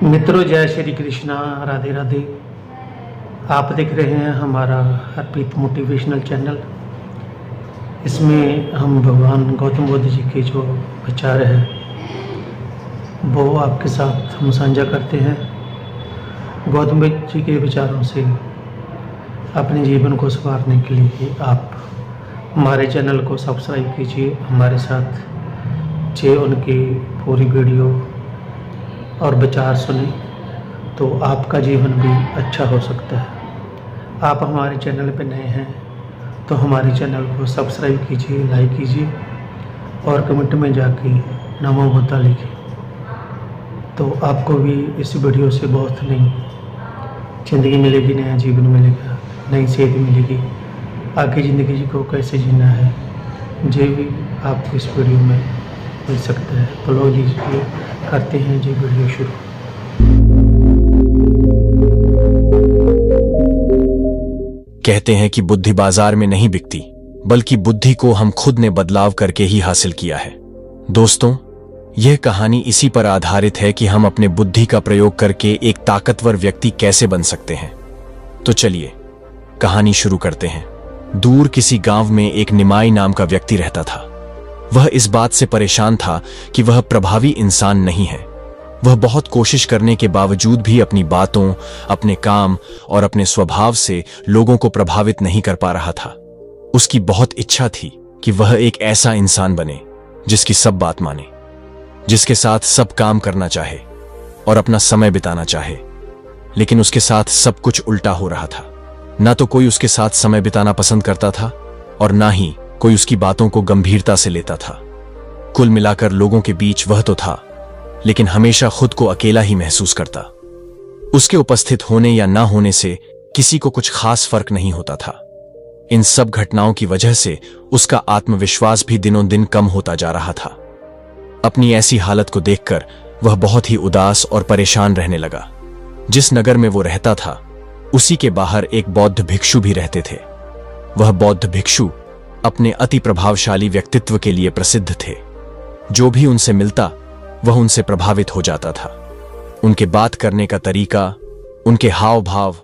मित्रों, जय श्री कृष्णा, राधे राधे। आप देख रहे हैं हमारा अर्पित मोटिवेशनल चैनल। इसमें हम भगवान गौतम बुद्ध जी के जो विचार है वो आपके साथ हम साझा करते हैं। गौतम बुद्ध जी के विचारों से अपने जीवन को संवारने के लिए आप हमारे चैनल को सब्सक्राइब कीजिए, हमारे साथ जे उनकी पूरी वीडियो और विचार सुने तो आपका जीवन भी अच्छा हो सकता है। आप हमारे चैनल पर नए हैं तो हमारे चैनल को सब्सक्राइब कीजिए, लाइक कीजिए और कमेंट में जाके नमो बुद्धा लिखिए, तो आपको भी इस वीडियो से बहुत नई ज़िंदगी मिलेगी, नया जीवन मिलेगा, नई सेहत मिलेगी। आगे ज़िंदगी को कैसे जीना है ये भी आपको इस वीडियो में मिल सकता है। तो लो लीजिए, करते हैं जी वीडियो शुरू। कहते हैं कि बुद्धि बाजार में नहीं बिकती, बल्कि बुद्धि को हम खुद ने बदलाव करके ही हासिल किया है। दोस्तों, यह कहानी इसी पर आधारित है कि हम अपने बुद्धि का प्रयोग करके एक ताकतवर व्यक्ति कैसे बन सकते हैं। तो चलिए कहानी शुरू करते हैं। दूर किसी गांव में एक निमाई नाम का व्यक्ति रहता था। वह इस बात से परेशान था कि वह प्रभावी इंसान नहीं है। वह बहुत कोशिश करने के बावजूद भी अपनी बातों, अपने काम और अपने स्वभाव से लोगों को प्रभावित नहीं कर पा रहा था। उसकी बहुत इच्छा थी कि वह एक ऐसा इंसान बने जिसकी सब बात माने, जिसके साथ सब काम करना चाहे और अपना समय बिताना चाहे। लेकिन उसके साथ सब कुछ उल्टा हो रहा था। ना तो कोई उसके साथ समय बिताना पसंद करता था और ना ही कोई उसकी बातों को गंभीरता से लेता था। कुल मिलाकर लोगों के बीच वह तो था, लेकिन हमेशा खुद को अकेला ही महसूस करता। उसके उपस्थित होने या ना होने से किसी को कुछ खास फर्क नहीं होता था। इन सब घटनाओं की वजह से उसका आत्मविश्वास भी दिनों दिन कम होता जा रहा था। अपनी ऐसी हालत को देखकर वह बहुत ही उदास और परेशान रहने लगा। जिस नगर में वो रहता था उसी के बाहर एक बौद्ध भिक्षु भी रहते थे। वह बौद्ध भिक्षु अपने अति प्रभावशाली व्यक्तित्व के लिए प्रसिद्ध थे। जो भी उनसे मिलता वह उनसे प्रभावित हो जाता था। उनके बात करने का तरीका, उनके हाव भाव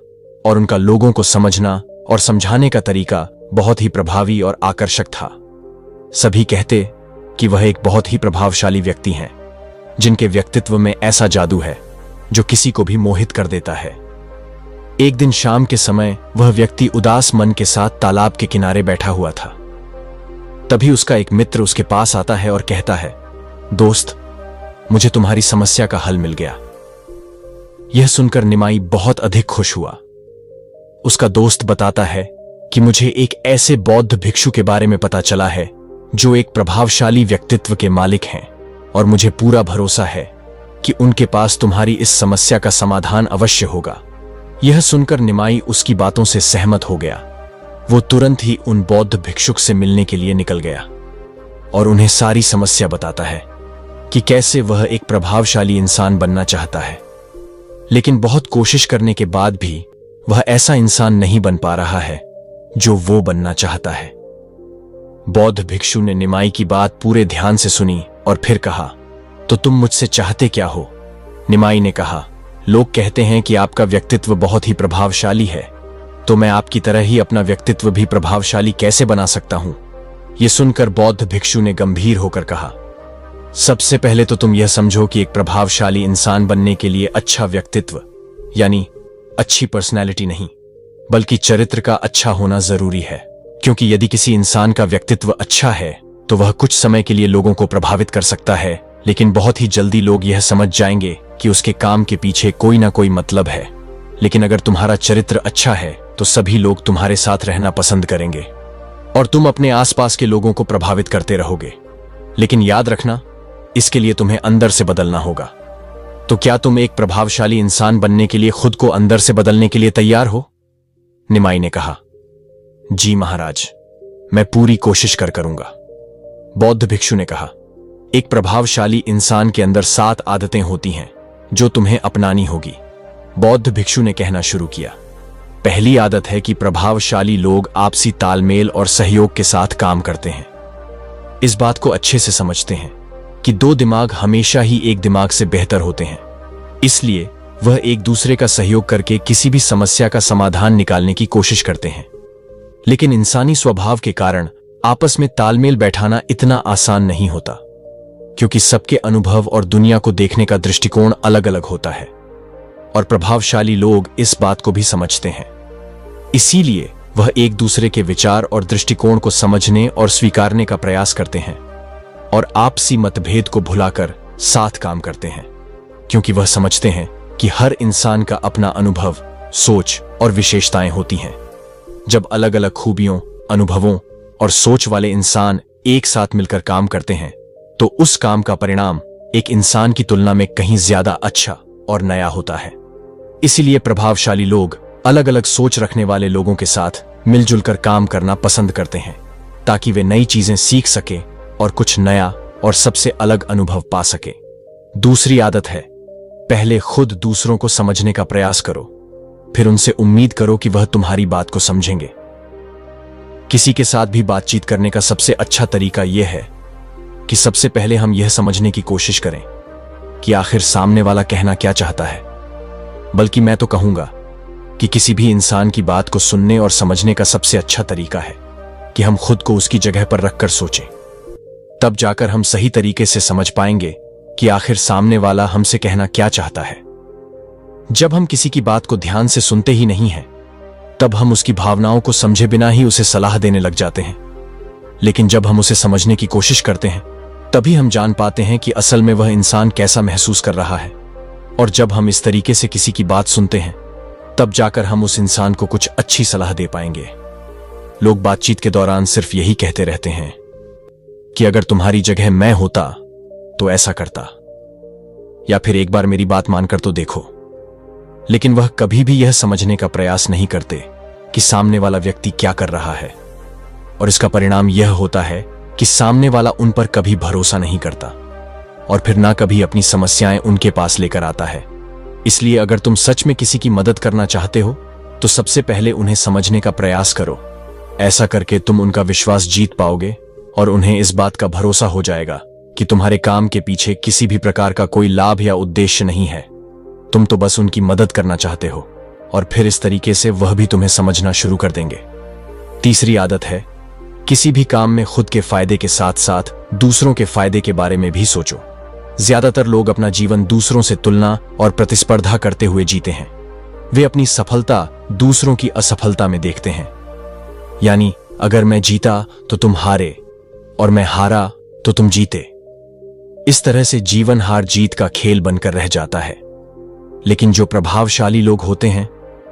और उनका लोगों को समझना और समझाने का तरीका बहुत ही प्रभावी और आकर्षक था। सभी कहते कि वह एक बहुत ही प्रभावशाली व्यक्ति हैं, जिनके व्यक्तित्व में ऐसा जादू है जो किसी को भी मोहित कर देता है। एक दिन शाम के समय वह व्यक्ति उदास मन के साथ तालाब के किनारे बैठा हुआ था। तभी उसका एक मित्र उसके पास आता है और कहता है, दोस्त, मुझे तुम्हारी समस्या का हल मिल गया। यह सुनकर निमाई बहुत अधिक खुश हुआ। उसका दोस्त बताता है कि मुझे एक ऐसे बौद्ध भिक्षु के बारे में पता चला है जो एक प्रभावशाली व्यक्तित्व के मालिक हैं और मुझे पूरा भरोसा है कि उनके पास तुम्हारी इस समस्या का समाधान अवश्य होगा। यह सुनकर निमाई उसकी बातों से सहमत हो गया। वो तुरंत ही उन बौद्ध भिक्षुक से मिलने के लिए निकल गया और उन्हें सारी समस्या बताता है कि कैसे वह एक प्रभावशाली इंसान बनना चाहता है, लेकिन बहुत कोशिश करने के बाद भी वह ऐसा इंसान नहीं बन पा रहा है जो वो बनना चाहता है। बौद्ध भिक्षु ने निमाई की बात पूरे ध्यान से सुनी और फिर कहा, तो तुम मुझसे चाहते क्या हो? निमाई ने कहा, लोग कहते हैं कि आपका व्यक्तित्व बहुत ही प्रभावशाली है, तो मैं आपकी तरह ही अपना व्यक्तित्व भी प्रभावशाली कैसे बना सकता हूं? यह सुनकर बौद्ध भिक्षु ने गंभीर होकर कहा, सबसे पहले तो तुम यह समझो कि एक प्रभावशाली इंसान बनने के लिए अच्छा व्यक्तित्व यानी अच्छी पर्सनैलिटी नहीं, बल्कि चरित्र का अच्छा होना जरूरी है। क्योंकि यदि किसी इंसान का व्यक्तित्व अच्छा है तो वह कुछ समय के लिए लोगों को प्रभावित कर सकता है, लेकिन बहुत ही जल्दी लोग यह समझ जाएंगे कि उसके काम के पीछे कोई ना कोई मतलब है। लेकिन अगर तुम्हारा चरित्र अच्छा है तो सभी लोग तुम्हारे साथ रहना पसंद करेंगे और तुम अपने आसपास के लोगों को प्रभावित करते रहोगे। लेकिन याद रखना, इसके लिए तुम्हें अंदर से बदलना होगा। तो क्या तुम एक प्रभावशाली इंसान बनने के लिए खुद को अंदर से बदलने के लिए तैयार हो? निमाई ने कहा, जी महाराज, मैं पूरी कोशिश करूंगा। बौद्ध भिक्षु ने कहा, एक प्रभावशाली इंसान के अंदर 7 आदतें होती हैं जो तुम्हें अपनानी होगी। बौद्ध भिक्षु ने कहना शुरू किया, पहली आदत है कि प्रभावशाली लोग आपसी तालमेल और सहयोग के साथ काम करते हैं। इस बात को अच्छे से समझते हैं कि 2 दिमाग हमेशा ही एक दिमाग से बेहतर होते हैं। इसलिए वह एक दूसरे का सहयोग करके किसी भी समस्या का समाधान निकालने की कोशिश करते हैं। लेकिन इंसानी स्वभाव के कारण आपस में तालमेल बैठाना इतना आसान नहीं होता, क्योंकि सबके अनुभव और दुनिया को देखने का दृष्टिकोण अलग अलग होता है और प्रभावशाली लोग इस बात को भी समझते हैं। इसीलिए वह एक दूसरे के विचार और दृष्टिकोण को समझने और स्वीकारने का प्रयास करते हैं और आपसी मतभेद को भुलाकर साथ काम करते हैं, क्योंकि वह समझते हैं कि हर इंसान का अपना अनुभव, सोच और विशेषताएं होती हैं। जब अलग अलग खूबियों, अनुभवों और सोच वाले इंसान एक साथ मिलकर काम करते हैं तो उस काम का परिणाम एक इंसान की तुलना में कहीं ज्यादा अच्छा और नया होता है। इसीलिए प्रभावशाली लोग अलग अलग सोच रखने वाले लोगों के साथ मिलजुल कर काम करना पसंद करते हैं, ताकि वे नई चीजें सीख सके और कुछ नया और सबसे अलग अनुभव पा सके। दूसरी आदत है, पहले खुद दूसरों को समझने का प्रयास करो, फिर उनसे उम्मीद करो कि वह तुम्हारी बात को समझेंगे। किसी के साथ भी बातचीत करने का सबसे अच्छा तरीका यह है कि सबसे पहले हम यह समझने की कोशिश करें कि आखिर सामने वाला कहना क्या चाहता है। बल्कि मैं तो कहूंगा कि किसी भी इंसान की बात को सुनने और समझने का सबसे अच्छा तरीका है कि हम खुद को उसकी जगह पर रखकर सोचें। तब जाकर हम सही तरीके से समझ पाएंगे कि आखिर सामने वाला हमसे कहना क्या चाहता है। जब हम किसी की बात को ध्यान से सुनते ही नहीं हैं, तब हम उसकी भावनाओं को समझे बिना ही उसे सलाह देने लग जाते हैं। लेकिन जब हम उसे समझने की कोशिश करते हैं, तभी हम जान पाते हैं कि असल में वह इंसान कैसा महसूस कर रहा है। और जब हम इस तरीके से किसी की बात सुनते हैं, तब जाकर हम उस इंसान को कुछ अच्छी सलाह दे पाएंगे। लोग बातचीत के दौरान सिर्फ यही कहते रहते हैं कि अगर तुम्हारी जगह मैं होता तो ऐसा करता, या फिर एक बार मेरी बात मानकर तो देखो। लेकिन वह कभी भी यह समझने का प्रयास नहीं करते कि सामने वाला व्यक्ति क्या कर रहा है, और इसका परिणाम यह होता है कि सामने वाला उन पर कभी भरोसा नहीं करता और फिर ना कभी अपनी समस्याएं उनके पास लेकर आता है। इसलिए अगर तुम सच में किसी की मदद करना चाहते हो तो सबसे पहले उन्हें समझने का प्रयास करो। ऐसा करके तुम उनका विश्वास जीत पाओगे और उन्हें इस बात का भरोसा हो जाएगा कि तुम्हारे काम के पीछे किसी भी प्रकार का कोई लाभ या उद्देश्य नहीं है। तुम तो बस उनकी मदद करना चाहते हो, और फिर इस तरीके से वह भी तुम्हें समझना शुरू कर देंगे। तीसरी आदत है, किसी भी काम में खुद के फायदे के साथ साथ दूसरों के फायदे के बारे में भी सोचो। ज्यादातर लोग अपना जीवन दूसरों से तुलना और प्रतिस्पर्धा करते हुए जीते हैं। वे अपनी सफलता दूसरों की असफलता में देखते हैं। यानी अगर मैं जीता तो तुम हारे और मैं हारा तो तुम जीते। इस तरह से जीवन हार जीत का खेल बनकर रह जाता है। लेकिन जो प्रभावशाली लोग होते हैं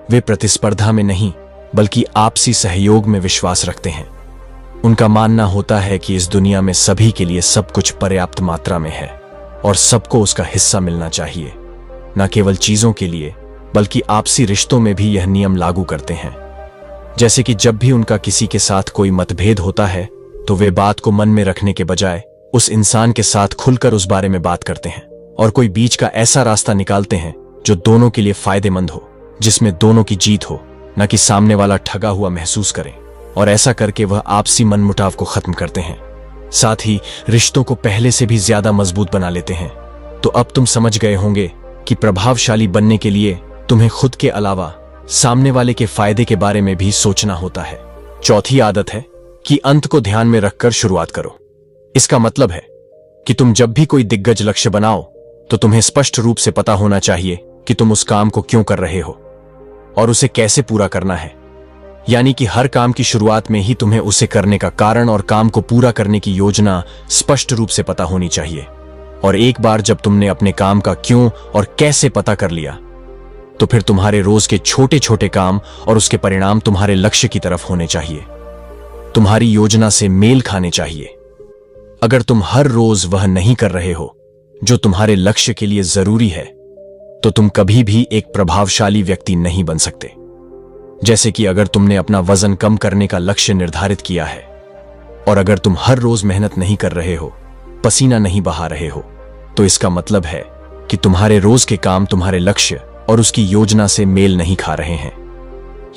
वे प्रतिस्पर्धा में नहीं बल्कि आपसी सहयोग में विश्वास रखते हैं। उनका मानना होता है कि इस दुनिया में सभी के लिए सब कुछ पर्याप्त मात्रा में है और सबको उसका हिस्सा मिलना चाहिए। न केवल चीजों के लिए बल्कि आपसी रिश्तों में भी यह नियम लागू करते हैं। जैसे कि जब भी उनका किसी के साथ कोई मतभेद होता है तो वे बात को मन में रखने के बजाय उस इंसान के साथ खुलकर उस बारे में बात करते हैं और कोई बीच का ऐसा रास्ता निकालते हैं जो दोनों के लिए फायदेमंद हो, जिसमें दोनों की जीत हो, न कि सामने वाला ठगा हुआ महसूस करे। और ऐसा करके वह आपसी मनमुटाव को खत्म करते हैं, साथ ही रिश्तों को पहले से भी ज्यादा मजबूत बना लेते हैं। तो अब तुम समझ गए होंगे कि प्रभावशाली बनने के लिए तुम्हें खुद के अलावा सामने वाले के फायदे के बारे में भी सोचना होता है। चौथी आदत है कि अंत को ध्यान में रखकर शुरुआत करो। इसका मतलब है कि तुम जब भी कोई दिग्गज लक्ष्य बनाओ तो तुम्हें स्पष्ट रूप से पता होना चाहिए कि तुम उस काम को क्यों कर रहे हो और उसे कैसे पूरा करना है। यानी कि हर काम की शुरुआत में ही तुम्हें उसे करने का कारण और काम को पूरा करने की योजना स्पष्ट रूप से पता होनी चाहिए। और एक बार जब तुमने अपने काम का क्यों और कैसे पता कर लिया तो फिर तुम्हारे रोज के छोटे छोटे काम और उसके परिणाम तुम्हारे लक्ष्य की तरफ होने चाहिए, तुम्हारी योजना से मेल खाने चाहिए। अगर तुम हर रोज वह नहीं कर रहे हो जो तुम्हारे लक्ष्य के लिए जरूरी है तो तुम कभी भी एक प्रभावशाली व्यक्ति नहीं बन सकते। जैसे कि अगर तुमने अपना वजन कम करने का लक्ष्य निर्धारित किया है और अगर तुम हर रोज मेहनत नहीं कर रहे हो, पसीना नहीं बहा रहे हो, तो इसका मतलब है कि तुम्हारे रोज के काम तुम्हारे लक्ष्य और उसकी योजना से मेल नहीं खा रहे हैं।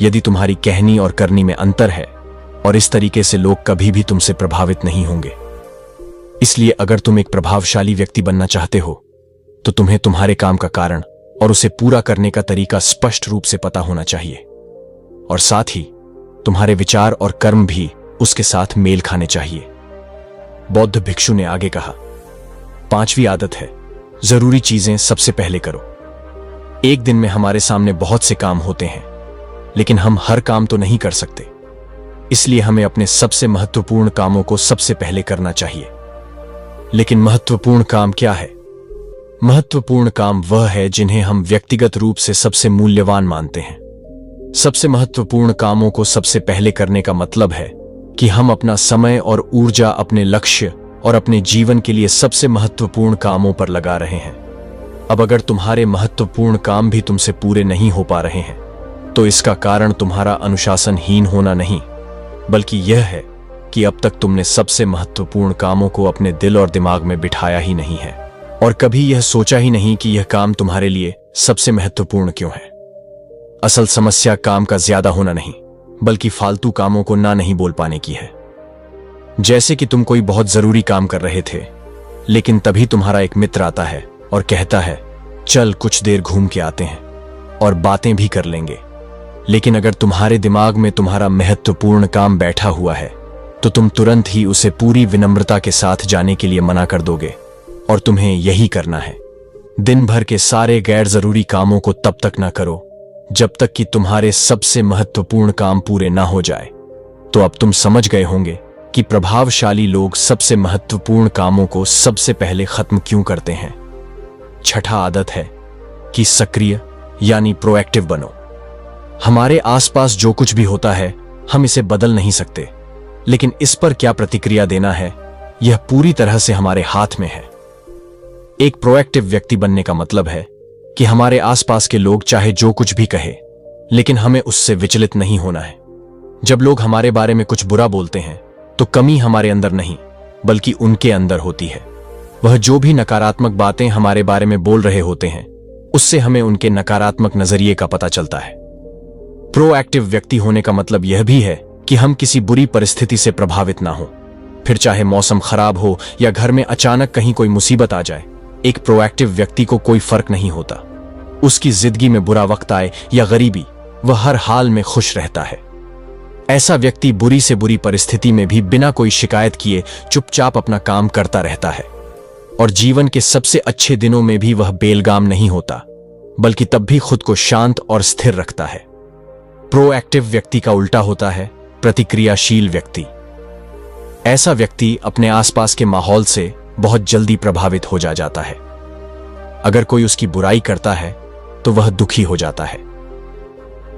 यदि तुम्हारी कहनी और करनी में अंतर है और इस तरीके से लोग कभी भी तुमसे प्रभावित नहीं होंगे। इसलिए अगर तुम एक प्रभावशाली व्यक्ति बनना चाहते हो तो तुम्हें तुम्हारे काम का कारण और उसे पूरा करने का तरीका स्पष्ट रूप से पता होना चाहिए, और साथ ही तुम्हारे विचार और कर्म भी उसके साथ मेल खाने चाहिए। बौद्ध भिक्षु ने आगे कहा, 5वीं आदत है, जरूरी चीजें सबसे पहले करो। एक दिन में हमारे सामने बहुत से काम होते हैं, लेकिन हम हर काम तो नहीं कर सकते, इसलिए हमें अपने सबसे महत्वपूर्ण कामों को सबसे पहले करना चाहिए। लेकिन महत्वपूर्ण काम क्या है? महत्वपूर्ण काम वह है जिन्हें हम व्यक्तिगत रूप से सबसे मूल्यवान मानते हैं। सबसे महत्वपूर्ण कामों को सबसे पहले करने का मतलब है कि हम अपना समय और ऊर्जा अपने लक्ष्य और अपने जीवन के लिए सबसे महत्वपूर्ण कामों पर लगा रहे हैं। अब अगर तुम्हारे महत्वपूर्ण काम भी तुमसे पूरे नहीं हो पा रहे हैं, तो इसका कारण तुम्हारा अनुशासनहीन होना नहीं, बल्कि यह है कि अब तक तुमने सबसे महत्वपूर्ण कामों को अपने दिल और दिमाग में बिठाया ही नहीं है, और कभी यह सोचा ही नहीं कि यह काम तुम्हारे लिए सबसे महत्वपूर्ण क्यों है। असल समस्या काम का ज्यादा होना नहीं, बल्कि फालतू कामों को ना नहीं बोल पाने की है। जैसे कि तुम कोई बहुत जरूरी काम कर रहे थे, लेकिन तभी तुम्हारा एक मित्र आता है और कहता है, चल कुछ देर घूम के आते हैं और बातें भी कर लेंगे। लेकिन अगर तुम्हारे दिमाग में तुम्हारा महत्वपूर्ण काम बैठा हुआ है, तो तुम तुरंत ही उसे पूरी विनम्रता के साथ जाने के लिए मना कर दोगे, और तुम्हें यही करना है। दिन भर के सारे गैर जरूरी कामों को तब तक ना करो जब तक कि तुम्हारे सबसे महत्वपूर्ण काम पूरे ना हो जाए। तो अब तुम समझ गए होंगे कि प्रभावशाली लोग सबसे महत्वपूर्ण कामों को सबसे पहले खत्म क्यों करते हैं। छठा आदत है कि सक्रिय यानी प्रोएक्टिव बनो। हमारे आसपास जो कुछ भी होता है, हम इसे बदल नहीं सकते, लेकिन इस पर क्या प्रतिक्रिया देना है, यह पूरी तरह से हमारे हाथ में है। एक प्रोएक्टिव व्यक्ति बनने का मतलब है कि हमारे आसपास के लोग चाहे जो कुछ भी कहे, लेकिन हमें उससे विचलित नहीं होना है। जब लोग हमारे बारे में कुछ बुरा बोलते हैं, तो कमी हमारे अंदर नहीं, बल्कि उनके अंदर होती है। वह जो भी नकारात्मक बातें हमारे बारे में बोल रहे होते हैं, उससे हमें उनके नकारात्मक नजरिए का पता चलता है। प्रोएक्टिव व्यक्ति होने का मतलब यह भी है कि हम किसी बुरी परिस्थिति से प्रभावित ना हो, फिर चाहे मौसम खराब हो या घर में अचानक कहीं कोई मुसीबत आ जाए। एक प्रोएक्टिव व्यक्ति को कोई फर्क नहीं होता, उसकी जिंदगी में बुरा वक्त आए या गरीबी, वह हर हाल में खुश रहता है। ऐसा व्यक्ति बुरी से बुरी परिस्थिति में भी बिना कोई शिकायत किए चुपचाप अपना काम करता रहता है, और जीवन के सबसे अच्छे दिनों में भी वह बेलगाम नहीं होता, बल्कि तब भी खुद को शांत और स्थिर रखता है। प्रोएक्टिव व्यक्ति का उल्टा होता है प्रतिक्रियाशील व्यक्ति। ऐसा व्यक्ति अपने आसपास के माहौल से बहुत जल्दी प्रभावित हो जाता है। अगर कोई उसकी बुराई करता है तो वह दुखी हो जाता है,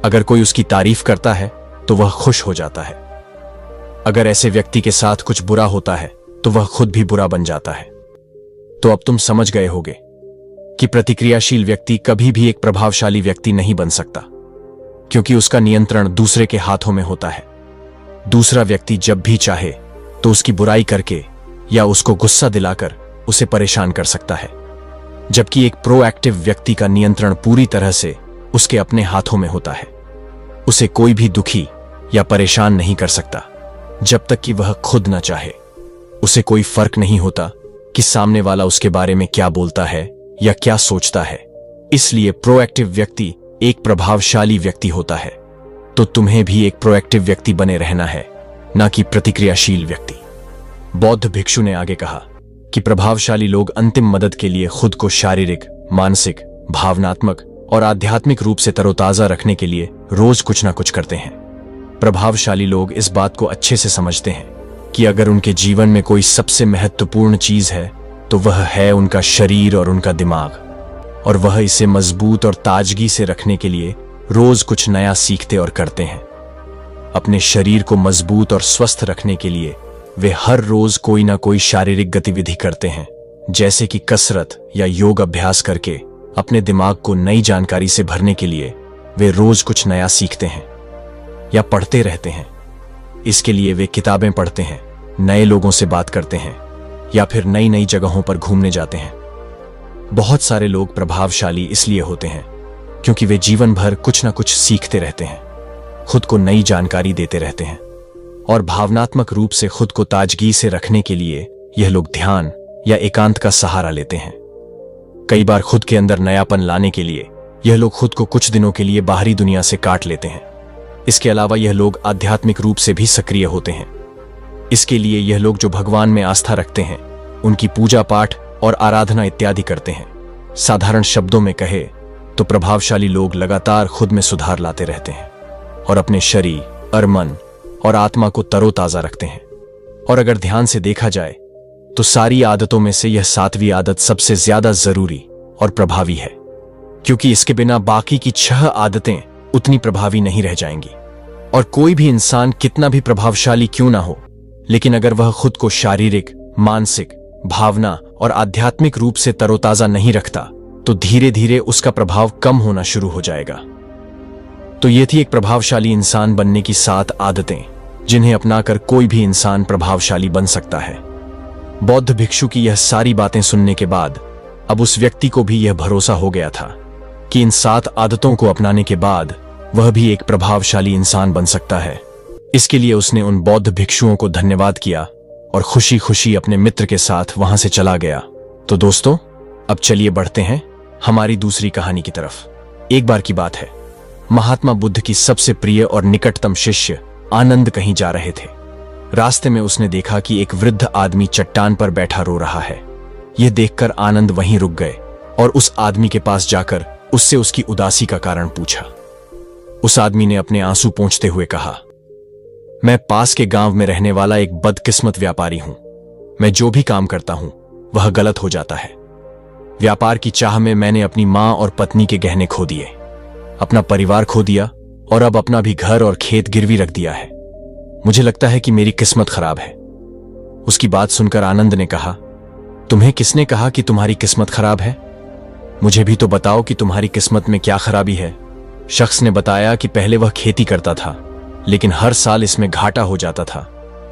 अगर कोई उसकी तारीफ करता है तो वह खुश हो जाता है। अगर ऐसे व्यक्ति के साथ कुछ बुरा होता है तो वह खुद भी बुरा बन जाता है। तो अब तुम समझ गए होगे कि प्रतिक्रियाशील व्यक्ति कभी भी एक प्रभावशाली व्यक्ति नहीं बन सकता, क्योंकि उसका नियंत्रण दूसरे के हाथों में होता है। दूसरा व्यक्ति जब भी चाहे तो उसकी बुराई करके या उसको गुस्सा दिलाकर उसे परेशान कर सकता है, जबकि एक प्रोएक्टिव व्यक्ति का नियंत्रण पूरी तरह से उसके अपने हाथों में होता है। उसे कोई भी दुखी या परेशान नहीं कर सकता जब तक कि वह खुद न चाहे। उसे कोई फर्क नहीं होता कि सामने वाला उसके बारे में क्या बोलता है या क्या सोचता है। इसलिए प्रोएक्टिव व्यक्ति एक प्रभावशाली व्यक्ति होता है। तो तुम्हें भी एक प्रोएक्टिव व्यक्ति बने रहना है, ना कि प्रतिक्रियाशील व्यक्ति। बौद्ध भिक्षु ने आगे कहा कि प्रभावशाली लोग अंतिम मदद के लिए खुद को शारीरिक, मानसिक, भावनात्मक और आध्यात्मिक रूप से तरोताजा रखने के लिए रोज कुछ ना कुछ करते हैं। प्रभावशाली लोग इस बात को अच्छे से समझते हैं कि अगर उनके जीवन में कोई सबसे महत्वपूर्ण चीज है तो वह है उनका शरीर और उनका दिमाग, और वह इसे मजबूत और ताजगी से रखने के लिए रोज कुछ नया सीखते और करते हैं। अपने शरीर को मजबूत और स्वस्थ रखने के लिए वे हर रोज कोई ना कोई शारीरिक गतिविधि करते हैं, जैसे कि कसरत या योग अभ्यास करके अपने दिमाग को नई जानकारी से भरने के लिए वे रोज कुछ नया सीखते हैं या पढ़ते रहते हैं। इसके लिए वे किताबें पढ़ते हैं, नए लोगों से बात करते हैं या फिर नई नई जगहों पर घूमने जाते हैं। बहुत सारे लोग प्रभावशाली इसलिए होते हैं क्योंकि वे जीवन भर कुछ ना कुछ सीखते रहते हैं, खुद को नई जानकारी देते रहते हैं, और भावनात्मक रूप से खुद को ताजगी से रखने के लिए यह लोग ध्यान या एकांत का सहारा लेते हैं। कई बार खुद के अंदर नयापन लाने के लिए यह लोग खुद को कुछ दिनों के लिए बाहरी दुनिया से काट लेते हैं। इसके अलावा यह लोग आध्यात्मिक रूप से भी सक्रिय होते हैं। इसके लिए यह लोग जो भगवान में आस्था रखते हैं उनकी पूजा पाठ और आराधना इत्यादि करते हैं। साधारण शब्दों में कहे तो प्रभावशाली लोग लगातार खुद में सुधार लाते रहते हैं और अपने शरीर, मन और आत्मा को तरोताजा रखते हैं। और अगर ध्यान से देखा जाए तो सारी आदतों में से यह 7वीं आदत सबसे ज्यादा जरूरी और प्रभावी है, क्योंकि इसके बिना बाकी की 6 आदतें उतनी प्रभावी नहीं रह जाएंगी। और कोई भी इंसान कितना भी प्रभावशाली क्यों ना हो, लेकिन अगर वह खुद को शारीरिक, मानसिक, भावना और आध्यात्मिक रूप से तरोताजा नहीं रखता तो धीरे धीरे उसका प्रभाव कम होना शुरू हो जाएगा। तो ये थी एक प्रभावशाली इंसान बनने की 7 आदतें, जिन्हें अपनाकर कोई भी इंसान प्रभावशाली बन सकता है। बौद्ध भिक्षु की यह सारी बातें सुनने के बाद अब उस व्यक्ति को भी यह भरोसा हो गया था कि इन 7 आदतों को अपनाने के बाद वह भी एक प्रभावशाली इंसान बन सकता है। इसके लिए उसने उन बौद्ध भिक्षुओं को धन्यवाद किया और खुशी खुशी अपने मित्र के साथ वहां से चला गया। तो दोस्तों, अब चलिए बढ़ते हैं हमारी दूसरी कहानी की तरफ। एक बार की बात है, महात्मा बुद्ध की सबसे प्रिय और निकटतम शिष्य आनंद कहीं जा रहे थे। रास्ते में उसने देखा कि एक वृद्ध आदमी चट्टान पर बैठा रो रहा है। यह देखकर आनंद वहीं रुक गए और उस आदमी के पास जाकर उससे उसकी उदासी का कारण पूछा। उस आदमी ने अपने आंसू पोंछते हुए कहा, मैं पास के गांव में रहने वाला एक बदकिस्मत व्यापारी हूं। मैं जो भी काम करता हूं वह गलत हो जाता है। व्यापार की चाह में मैंने अपनी मां और पत्नी के गहने खो दिए, अपना परिवार खो दिया और अब अपना भी घर और खेत गिरवी रख दिया है। मुझे लगता है कि मेरी किस्मत खराब है। उसकी बात सुनकर आनंद ने कहा, तुम्हें किसने कहा कि तुम्हारी किस्मत खराब है? मुझे भी तो बताओ कि तुम्हारी किस्मत में क्या खराबी है। शख्स ने बताया कि पहले वह खेती करता था, लेकिन हर साल इसमें घाटा हो जाता था।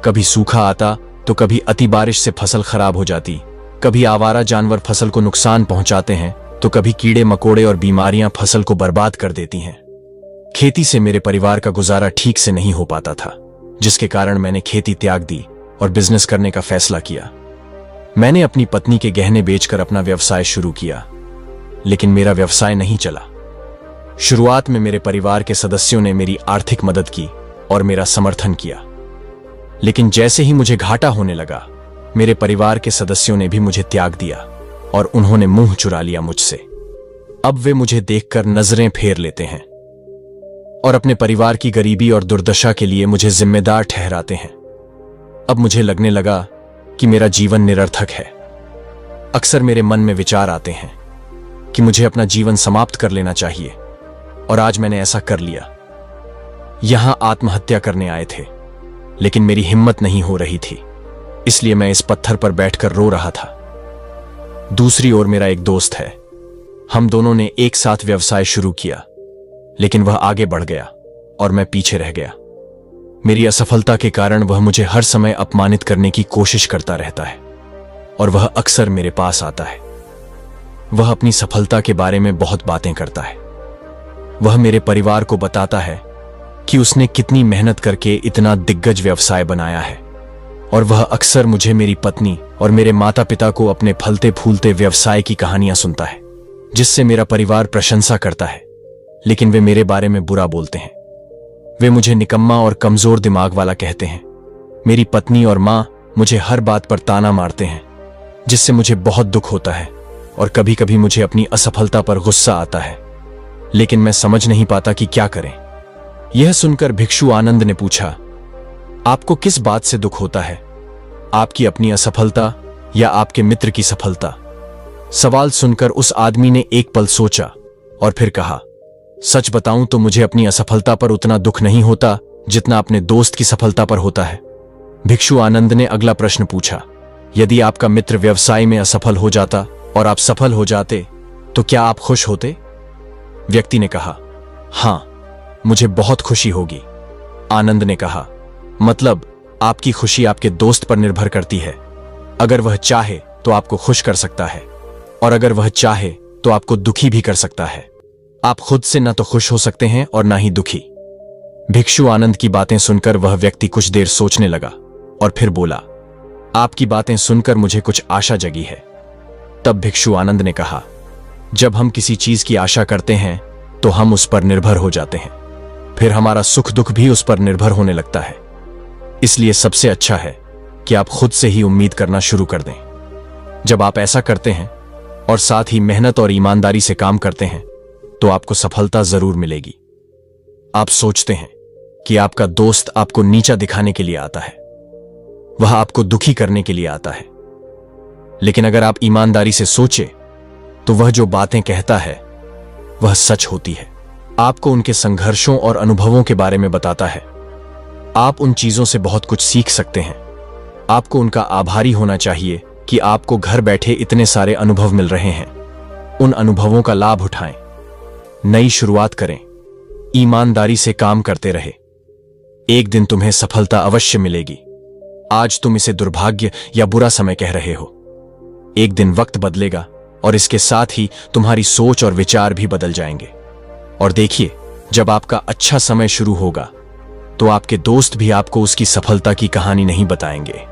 कभी सूखा आता तो कभी अति बारिश से फसल खराब हो जाती, कभी आवारा जानवर फसल को नुकसान पहुंचाते हैं तो कभी कीड़े मकोड़े और बीमारियां फसल को बर्बाद कर देती हैं। खेती से मेरे परिवार का गुजारा ठीक से नहीं हो पाता था, जिसके कारण मैंने खेती त्याग दी और बिजनेस करने का फैसला किया। मैंने अपनी पत्नी के गहने बेचकर अपना व्यवसाय शुरू किया, लेकिन मेरा व्यवसाय नहीं चला। शुरुआत में मेरे परिवार के सदस्यों ने मेरी आर्थिक मदद की और मेरा समर्थन किया, लेकिन जैसे ही मुझे घाटा होने लगा, मेरे परिवार के सदस्यों ने भी मुझे त्याग दिया और उन्होंने मुंह चुरा लिया मुझसे। अब वे मुझे देखकर नजरें फेर लेते हैं और अपने परिवार की गरीबी और दुर्दशा के लिए मुझे जिम्मेदार ठहराते हैं। अब मुझे लगने लगा कि मेरा जीवन निरर्थक है। अक्सर मेरे मन में विचार आते हैं कि मुझे अपना जीवन समाप्त कर लेना चाहिए, और आज मैंने ऐसा कर लिया। यहां आत्महत्या करने आए थे, लेकिन मेरी हिम्मत नहीं हो रही थी, इसलिए मैं इस पत्थर पर बैठकर रो रहा था। दूसरी ओर मेरा एक दोस्त है। हम दोनों ने एक साथ व्यवसाय शुरू किया, लेकिन वह आगे बढ़ गया और मैं पीछे रह गया। मेरी असफलता के कारण वह मुझे हर समय अपमानित करने की कोशिश करता रहता है और वह अक्सर मेरे पास आता है। वह अपनी सफलता के बारे में बहुत बातें करता है। वह मेरे परिवार को बताता है कि उसने कितनी मेहनत करके इतना दिग्गज व्यवसाय बनाया है, और वह अक्सर मुझे, मेरी पत्नी और मेरे माता पिता को अपने फलते फूलते व्यवसाय की कहानियां सुनता है, जिससे मेरा परिवार प्रशंसा करता है, लेकिन वे मेरे बारे में बुरा बोलते हैं। वे मुझे निकम्मा और कमजोर दिमाग वाला कहते हैं। मेरी पत्नी और मां मुझे हर बात पर ताना मारते हैं, जिससे मुझे बहुत दुख होता है और कभी कभी मुझे अपनी असफलता पर गुस्सा आता है, लेकिन मैं समझ नहीं पाता कि क्या करें। यह सुनकर भिक्षु आनंद ने पूछा, आपको किस बात से दुख होता है? आपकी अपनी असफलता या आपके मित्र की सफलता? सवाल सुनकर उस आदमी ने एक पल सोचा और फिर कहा, सच बताऊं तो मुझे अपनी असफलता पर उतना दुख नहीं होता जितना अपने दोस्त की सफलता पर होता है। भिक्षु आनंद ने अगला प्रश्न पूछा, यदि आपका मित्र व्यवसाय में असफल हो जाता और आप सफल हो जाते तो क्या आप खुश होते? व्यक्ति ने कहा, हां, मुझे बहुत खुशी होगी। आनंद ने कहा, मतलब आपकी खुशी आपके दोस्त पर निर्भर करती है। अगर वह चाहे तो आपको खुश कर सकता है, और अगर वह चाहे तो आपको दुखी भी कर सकता है। आप खुद से ना तो खुश हो सकते हैं और ना ही दुखी। भिक्षु आनंद की बातें सुनकर वह व्यक्ति कुछ देर सोचने लगा और फिर बोला, आपकी बातें सुनकर मुझे कुछ आशा जगी है। तब भिक्षु आनंद ने कहा, जब हम किसी चीज की आशा करते हैं तो हम उस पर निर्भर हो जाते हैं, फिर हमारा सुख दुख भी उस पर निर्भर होने लगता है। इसलिए सबसे अच्छा है कि आप खुद से ही उम्मीद करना शुरू कर दें। जब आप ऐसा करते हैं और साथ ही मेहनत और ईमानदारी से काम करते हैं तो आपको सफलता जरूर मिलेगी। आप सोचते हैं कि आपका दोस्त आपको नीचा दिखाने के लिए आता है, वह आपको दुखी करने के लिए आता है, लेकिन अगर आप ईमानदारी से सोचे तो वह जो बातें कहता है वह सच होती है। आपको उनके संघर्षों और अनुभवों के बारे में बताता है। आप उन चीजों से बहुत कुछ सीख सकते हैं। आपको उनका आभारी होना चाहिए कि आपको घर बैठे इतने सारे अनुभव मिल रहे हैं। उन अनुभवों का लाभ उठाएं, नई शुरुआत करें, ईमानदारी से काम करते रहे। एक दिन तुम्हें सफलता अवश्य मिलेगी। आज तुम इसे दुर्भाग्य या बुरा समय कह रहे हो। एक दिन वक्त बदलेगा और इसके साथ ही तुम्हारी सोच और विचार भी बदल जाएंगे। और देखिए, जब आपका अच्छा समय शुरू होगा तो आपके दोस्त भी आपको उसकी सफलता की कहानी नहीं बताएंगे।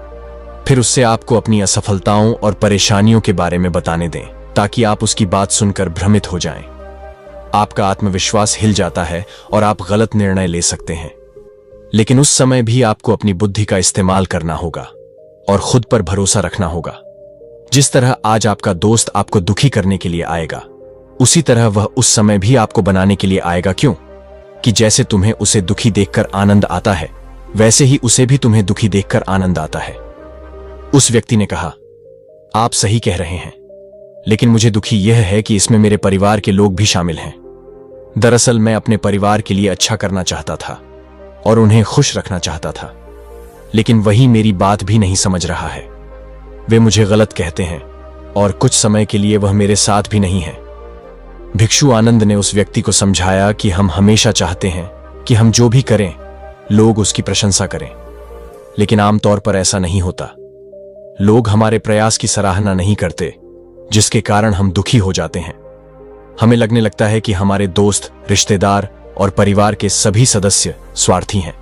फिर उससे आपको अपनी असफलताओं और परेशानियों के बारे में बताने दें, ताकि आप उसकी बात सुनकर भ्रमित हो जाएं। आपका आत्मविश्वास हिल जाता है और आप गलत निर्णय ले सकते हैं, लेकिन उस समय भी आपको अपनी बुद्धि का इस्तेमाल करना होगा और खुद पर भरोसा रखना होगा। जिस तरह आज आपका दोस्त आपको दुखी करने के लिए आएगा, उसी तरह वह उस समय भी आपको बनाने के लिए आएगा। क्यों? कि जैसे तुम्हें उसे दुखी देखकर आनंद आता है, वैसे ही उसे भी तुम्हें दुखी देखकर आनंद आता है। उस व्यक्ति ने कहा, आप सही कह रहे हैं, लेकिन मुझे दुखी यह है कि इसमें मेरे परिवार के लोग भी शामिल हैं। दरअसल मैं अपने परिवार के लिए अच्छा करना चाहता था और उन्हें खुश रखना चाहता था, लेकिन वही मेरी बात भी नहीं समझ रहा है। वे मुझे गलत कहते हैं और कुछ समय के लिए वह मेरे साथ भी नहीं है। भिक्षु आनंद ने उस व्यक्ति को समझाया कि हम हमेशा चाहते हैं कि हम जो भी करें लोग उसकी प्रशंसा करें, लेकिन आमतौर पर ऐसा नहीं होता। लोग हमारे प्रयास की सराहना नहीं करते, जिसके कारण हम दुखी हो जाते हैं। हमें लगने लगता है कि हमारे दोस्त, रिश्तेदार और परिवार के सभी सदस्य स्वार्थी हैं।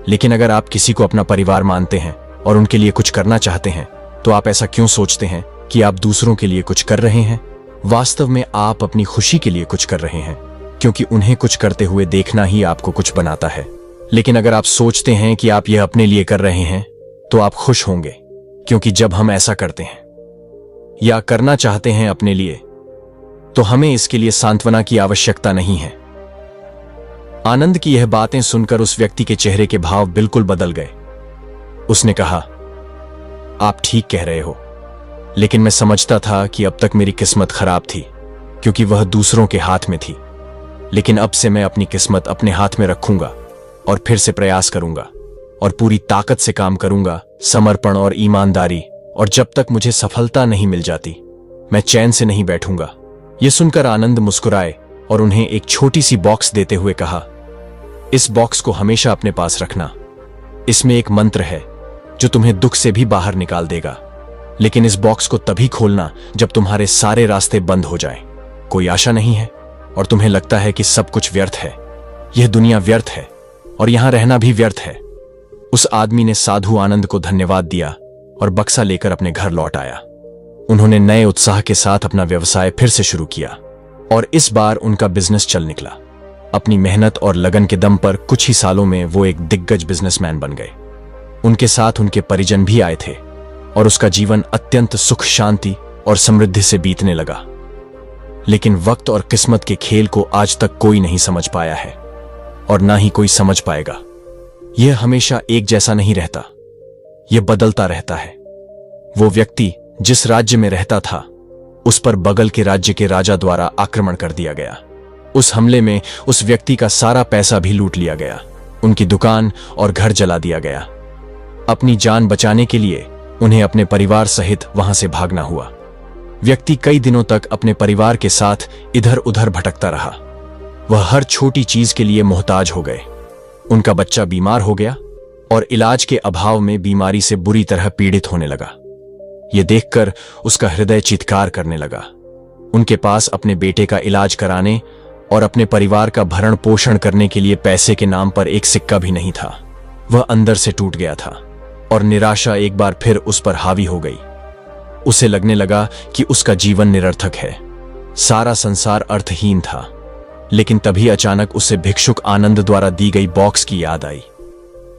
लेकिन अगर आप किसी को अपना परिवार मानते हैं और उनके लिए कुछ करना चाहते हैं, तो आप ऐसा क्यों सोचते हैं कि आप दूसरों के लिए कुछ कर रहे हैं? वास्तव में आप अपनी खुशी के लिए कुछ कर रहे हैं, क्योंकि उन्हें कुछ करते हुए देखना ही आपको कुछ बनाता है। लेकिन अगर आप सोचते हैं कि आप यह अपने लिए कर रहे हैं, तो आप खुश होंगे, क्योंकि जब हम ऐसा करते हैं या करना चाहते हैं अपने लिए, तो हमें इसके लिए सांत्वना की आवश्यकता नहीं है। आनंद की यह बातें सुनकर उस व्यक्ति के चेहरे के भाव बिल्कुल बदल गए। उसने कहा, आप ठीक कह रहे हो, लेकिन मैं समझता था कि अब तक मेरी किस्मत खराब थी, क्योंकि वह दूसरों के हाथ में थी। लेकिन अब से मैं अपनी किस्मत अपने हाथ में रखूंगा और फिर से प्रयास करूंगा और पूरी ताकत से काम करूंगा, समर्पण और ईमानदारी। और जब तक मुझे सफलता नहीं मिल जाती, मैं चैन से नहीं बैठूंगा। यह सुनकर आनंद मुस्कुराए और उन्हें एक छोटी सी बॉक्स देते हुए कहा, इस बॉक्स को हमेशा अपने पास रखना। इसमें एक मंत्र है जो तुम्हें दुख से भी बाहर निकाल देगा, लेकिन इस बॉक्स को तभी खोलना जब तुम्हारे सारे रास्ते बंद हो जाएं, कोई आशा नहीं है और तुम्हें लगता है कि सब कुछ व्यर्थ है, यह दुनिया व्यर्थ है और यहां रहना भी व्यर्थ है। उस आदमी ने साधु आनंद को धन्यवाद दिया और बक्सा लेकर अपने घर लौट आया। उन्होंने नए उत्साह के साथ अपना व्यवसाय फिर से शुरू किया और इस बार उनका बिजनेस चल निकला। अपनी मेहनत और लगन के दम पर कुछ ही सालों में वो एक दिग्गज बिजनेसमैन बन गए। उनके साथ उनके परिजन भी आए थे और उसका जीवन अत्यंत सुख, शांति और समृद्धि से बीतने लगा। लेकिन वक्त और किस्मत के खेल को आज तक कोई नहीं समझ पाया है और ना ही कोई समझ पाएगा। यह हमेशा एक जैसा नहीं रहता, यह बदलता रहता है। वो व्यक्ति जिस राज्य में रहता था, उस पर बगल के राज्य के राजा द्वारा आक्रमण कर दिया गया। उस हमले में उस व्यक्ति का सारा पैसा भी लूट लिया गया, उनकी दुकान और घर जला दिया गया। अपनी जान बचाने के लिए उन्हें अपने परिवार सहित वहां से भागना हुआ। व्यक्ति कई दिनों तक अपने परिवार के साथ इधर उधर भटकता रहा। वह हर छोटी चीज के लिए मोहताज हो गए। उनका बच्चा बीमार हो गया और इलाज के अभाव में बीमारी से बुरी तरह पीड़ित होने लगा। यह देखकर उसका हृदय चीत्कार करने लगा। उनके पास अपने बेटे का इलाज कराने और अपने परिवार का भरण पोषण करने के लिए पैसे के नाम पर एक सिक्का भी नहीं था। वह अंदर से टूट गया था और निराशा एक बार फिर उस पर हावी हो गई। उसे लगने लगा कि उसका जीवन निरर्थक है। सारा संसार अर्थहीन था। लेकिन तभी अचानक उसे भिक्षुक आनंद द्वारा दी गई बॉक्स की याद आई।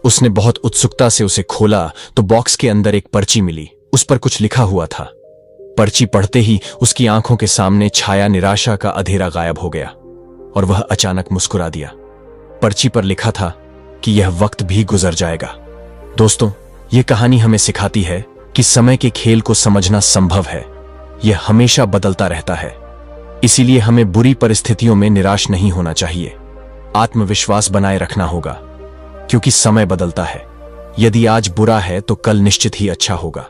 उसने बहुत उत्सुकता से उसे खोला तो बॉक्स के अंदर एक पर्ची मिली। उस पर कुछ लिखा हुआ था। पर्ची पढ़ते ही उसकी आंखों के सामने छाया निराशा का अंधेरा गायब हो गया और वह अचानक मुस्कुरा दिया। पर्ची पर लिखा था कि यह वक्त भी गुजर जाएगा। दोस्तों, यह कहानी हमें सिखाती है कि समय के खेल को समझना संभव है। यह हमेशा बदलता रहता है। इसीलिए हमें बुरी परिस्थितियों में निराश नहीं होना चाहिए। आत्मविश्वास बनाए रखना होगा, क्योंकि समय बदलता है। यदि आज बुरा है तो कल निश्चित ही अच्छा होगा।